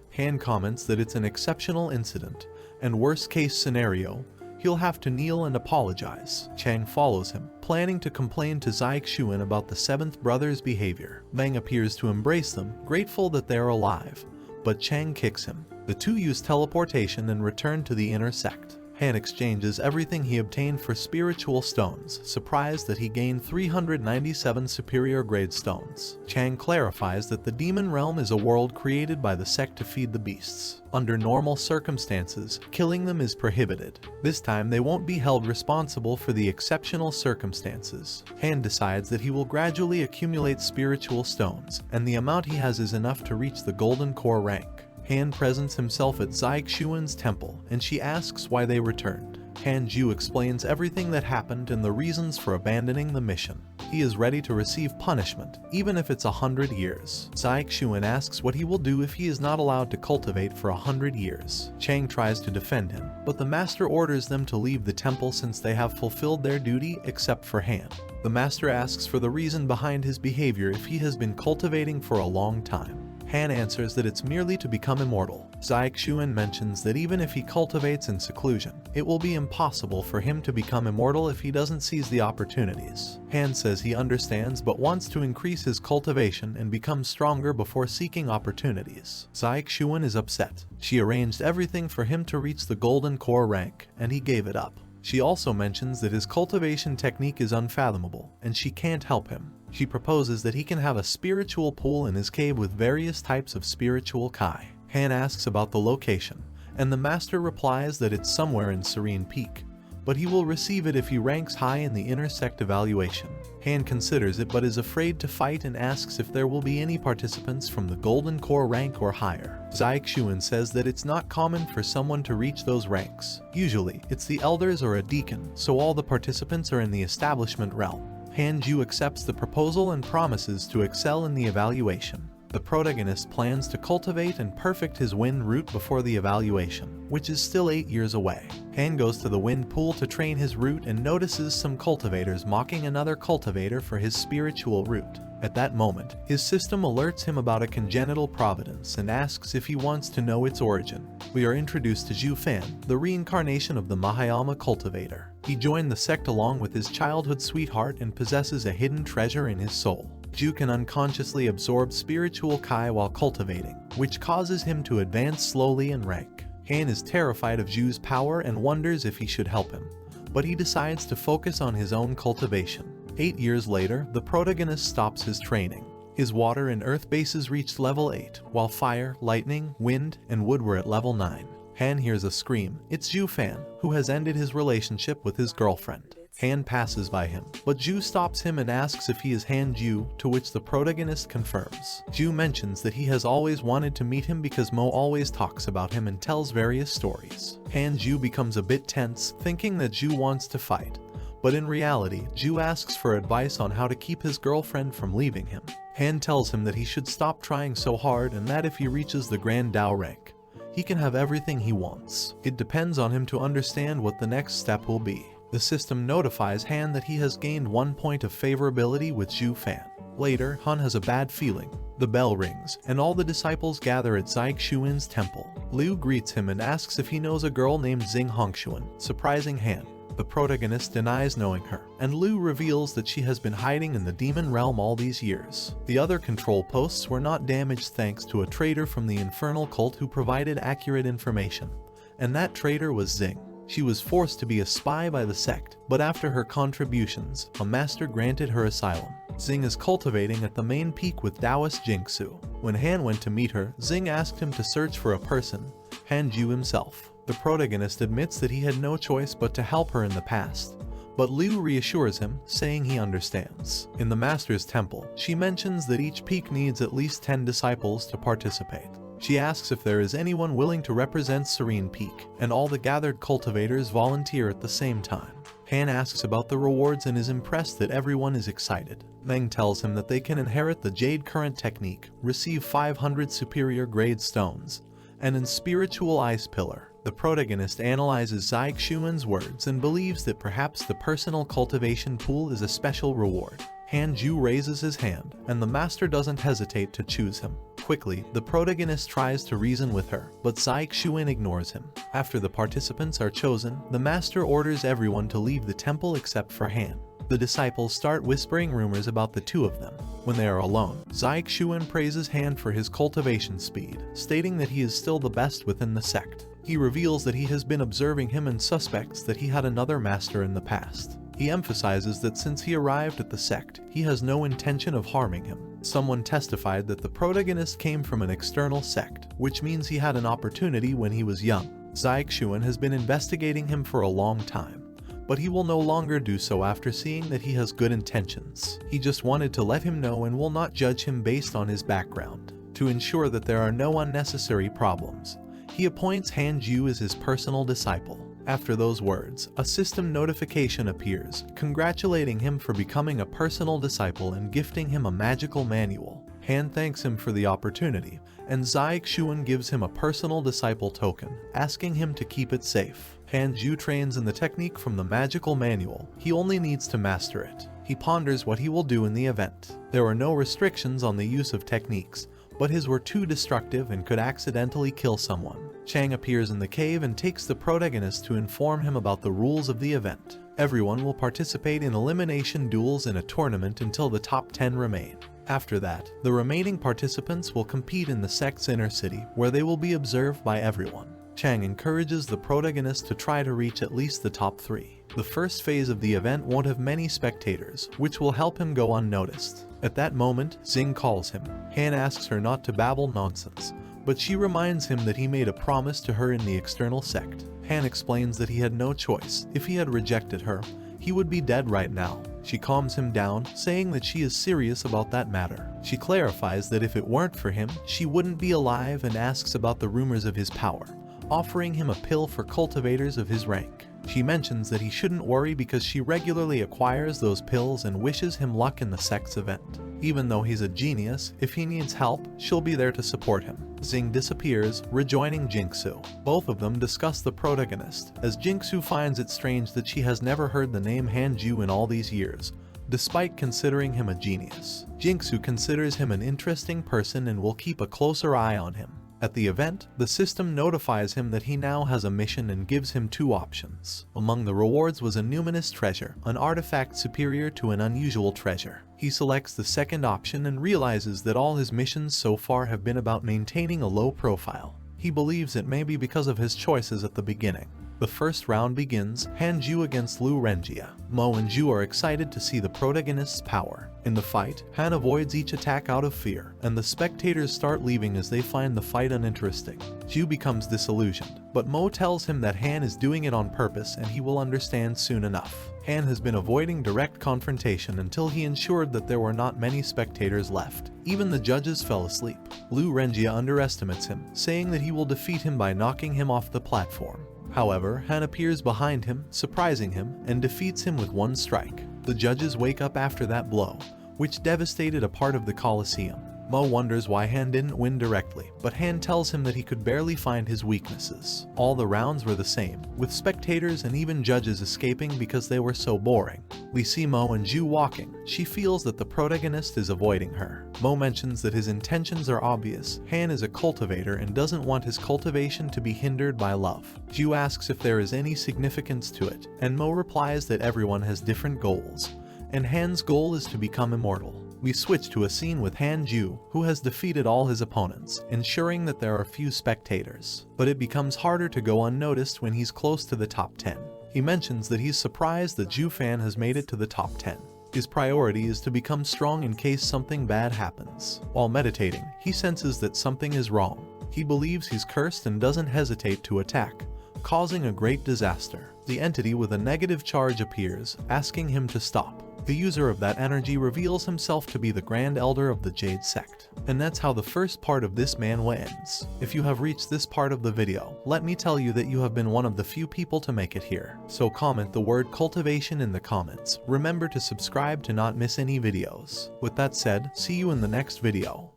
A: Han comments that it's an exceptional incident, and worst case scenario, he'll have to kneel and apologize. Chang follows him, planning to complain to Xuan about the 7th brother's behavior. Meng appears to embrace them, grateful that they're alive, but Chang kicks him. The two use teleportation and return to the inner sect. Han exchanges everything he obtained for spiritual stones, surprised that he gained 397 superior grade stones. Chang clarifies that the demon realm is a world created by the sect to feed the beasts. Under normal circumstances, killing them is prohibited. This time they won't be held responsible for the exceptional circumstances. Han decides that he will gradually accumulate spiritual stones, and the amount he has is enough to reach the golden core rank. Han presents himself at Xuan's temple, and she asks why they returned. Han Ju explains everything that happened and the reasons for abandoning the mission. He is ready to receive punishment, even if it's 100 years. Xuan asks what he will do if he is not allowed to cultivate for 100 years. Chang tries to defend him, but the master orders them to leave the temple since they have fulfilled their duty except for Han. The master asks for the reason behind his behavior if he has been cultivating for a long time. Han answers that it's merely to become immortal. Xuan mentions that even if he cultivates in seclusion, it will be impossible for him to become immortal if he doesn't seize the opportunities. Han says he understands but wants to increase his cultivation and become stronger before seeking opportunities. Xuan is upset. She arranged everything for him to reach the golden core rank, and he gave it up. She also mentions that his cultivation technique is unfathomable, and she can't help him. She proposes that he can have a spiritual pool in his cave with various types of spiritual kai. Han asks about the location, and the master replies that it's somewhere in Serene Peak, but he will receive it if he ranks high in the inner sect evaluation. Han considers it but is afraid to fight and asks if there will be any participants from the golden core rank or higher. Xuan says that it's not common for someone to reach those ranks. Usually, it's the elders or a deacon, so all the participants are in the establishment realm. Han Ju accepts the proposal and promises to excel in the evaluation. The protagonist plans to cultivate and perfect his wind root before the evaluation, which is still 8 years away. Han goes to the wind pool to train his root and notices some cultivators mocking another cultivator for his spiritual root. At that moment, his system alerts him about a congenital providence and asks if he wants to know its origin. We are introduced to Zhu Fan, the reincarnation of the Manhwa cultivator. He joined the sect along with his childhood sweetheart and possesses a hidden treasure in his soul. Zhu can unconsciously absorb spiritual kai while cultivating, which causes him to advance slowly in rank. Han is terrified of Zhu's power and wonders if he should help him, but he decides to focus on his own cultivation. 8 years later, the protagonist stops his training. His water and earth bases reached level 8, while fire, lightning, wind, and wood were at level 9. Han hears a scream. It's Zhu Fan, who has ended his relationship with his girlfriend. Han passes by him, but Zhu stops him and asks if he is Han Ju, to which the protagonist confirms. Zhu mentions that he has always wanted to meet him because Mo always talks about him and tells various stories. Han Ju becomes a bit tense, thinking that Zhu wants to fight. But in reality, Zhu asks for advice on how to keep his girlfriend from leaving him. Han tells him that he should stop trying so hard and that if he reaches the Grand Dao rank, he can have everything he wants. It depends on him to understand what the next step will be. The system notifies Han that he has gained 1 point of favorability with Zhu Fan. Later, Han has a bad feeling. The bell rings, and all the disciples gather at Xuan's temple. Liu greets him and asks if he knows a girl named Xing Hongshuan, surprising Han. The protagonist denies knowing her, and Liu reveals that she has been hiding in the demon realm all these years. The other control posts were not damaged thanks to a traitor from the infernal cult who provided accurate information, and that traitor was Xing. She was forced to be a spy by the sect, but after her contributions, a master granted her asylum. Xing is cultivating at the main peak with Taoist Jingsu. When Han went to meet her, Xing asked him to search for a person, Han Ju himself. The protagonist admits that he had no choice but to help her in the past, but Liu reassures him, saying he understands. In the Master's temple, she mentions that each peak needs at least 10 disciples to participate. She asks if there is anyone willing to represent Serene Peak, and all the gathered cultivators volunteer at the same time. Han asks about the rewards and is impressed that everyone is excited. Meng tells him that they can inherit the Jade Current technique, receive 500 superior grade stones, and an spiritual ice pillar. The protagonist analyzes Xuan's words and believes that perhaps the personal cultivation pool is a special reward. Han Ju raises his hand, and the master doesn't hesitate to choose him. Quickly, the protagonist tries to reason with her, but Xiaoxuan ignores him. After the participants are chosen, the master orders everyone to leave the temple except for Han. The disciples start whispering rumors about the two of them. When they are alone, Xiaoxuan praises Han for his cultivation speed, stating that he is still the best within the sect. He reveals that he has been observing him and suspects that he had another master in the past. He emphasizes that since he arrived at the sect, he has no intention of harming him. Someone testified that the protagonist came from an external sect, which means he had an opportunity when he was young. Xiaoxuan has been investigating him for a long time, but he will no longer do so after seeing that he has good intentions. He just wanted to let him know and will not judge him based on his background. To ensure that there are no unnecessary problems, he appoints Hanju as his personal disciple. After those words, a system notification appears, congratulating him for becoming a personal disciple and gifting him a magical manual. Han thanks him for the opportunity, and Xiaoxuan gives him a personal disciple token, asking him to keep it safe. Hanju trains in the technique from the magical manual. He only needs to master it. He ponders what he will do in the event. There are no restrictions on the use of techniques, but his were too destructive and could accidentally kill someone. Chang appears in the cave and takes the protagonist to inform him about the rules of the event. Everyone will participate in elimination duels in a tournament until the top 10 remain. After that, the remaining participants will compete in the sect's inner city, where they will be observed by everyone. Chang encourages the protagonist to try to reach at least the top 3. The first phase of the event won't have many spectators, which will help him go unnoticed. At that moment, Xing calls him. Han asks her not to babble nonsense, but she reminds him that he made a promise to her in the external sect. Han explains that he had no choice. If he had rejected her, he would be dead right now. She calms him down, saying that she is serious about that matter. She clarifies that if it weren't for him, she wouldn't be alive and asks about the rumors of his power, offering him a pill for cultivators of his rank. She mentions that he shouldn't worry because she regularly acquires those pills and wishes him luck in the sect's event. Even though he's a genius, if he needs help, she'll be there to support him. Xing disappears, rejoining Jingsu. Both of them discuss the protagonist, as Jingsu finds it strange that she has never heard the name Hanju in all these years, despite considering him a genius. Jingsu considers him an interesting person and will keep a closer eye on him. At the event, the system notifies him that he now has a mission and gives him 2 options. Among the rewards was a numinous treasure, an artifact superior to an unusual treasure. He selects the second option and realizes that all his missions so far have been about maintaining a low profile. He believes it may be because of his choices at the beginning. The first round begins, Hanju against Lu Renjia. Mo and Ju are excited to see the protagonist's power. In the fight, Han avoids each attack out of fear, and the spectators start leaving as they find the fight uninteresting. Ju becomes disillusioned, but Mo tells him that Han is doing it on purpose and he will understand soon enough. Han has been avoiding direct confrontation until he ensured that there were not many spectators left. Even the judges fell asleep. Lu Renjia underestimates him, saying that he will defeat him by knocking him off the platform. However, Han appears behind him, surprising him, and defeats him with 1 strike. The judges wake up after that blow, which devastated a part of the Colosseum. Mo wonders why Han didn't win directly, but Han tells him that he could barely find his weaknesses. All the rounds were the same, with spectators and even judges escaping because they were so boring. We see Mo and Ju walking. She feels that the protagonist is avoiding her. Mo mentions that his intentions are obvious. Han is a cultivator and doesn't want his cultivation to be hindered by love. Ju asks if there is any significance to it, and Mo replies that everyone has different goals, and Han's goal is to become immortal. We switch to a scene with Hanju, who has defeated all his opponents, ensuring that there are few spectators. But it becomes harder to go unnoticed when he's close to the top 10. He mentions that he's surprised that Ju Fan has made it to the top 10. His priority is to become strong in case something bad happens. While meditating, he senses that something is wrong. He believes he's cursed and doesn't hesitate to attack, causing a great disaster. The entity with a negative charge appears, asking him to stop. The user of that energy reveals himself to be the Grand Elder of the Jade Sect. And that's how the first part of this manhwa ends. If you have reached this part of the video, let me tell you that you have been one of the few people to make it here. So comment the word cultivation in the comments. Remember to subscribe to not miss any videos. With that said, see you in the next video.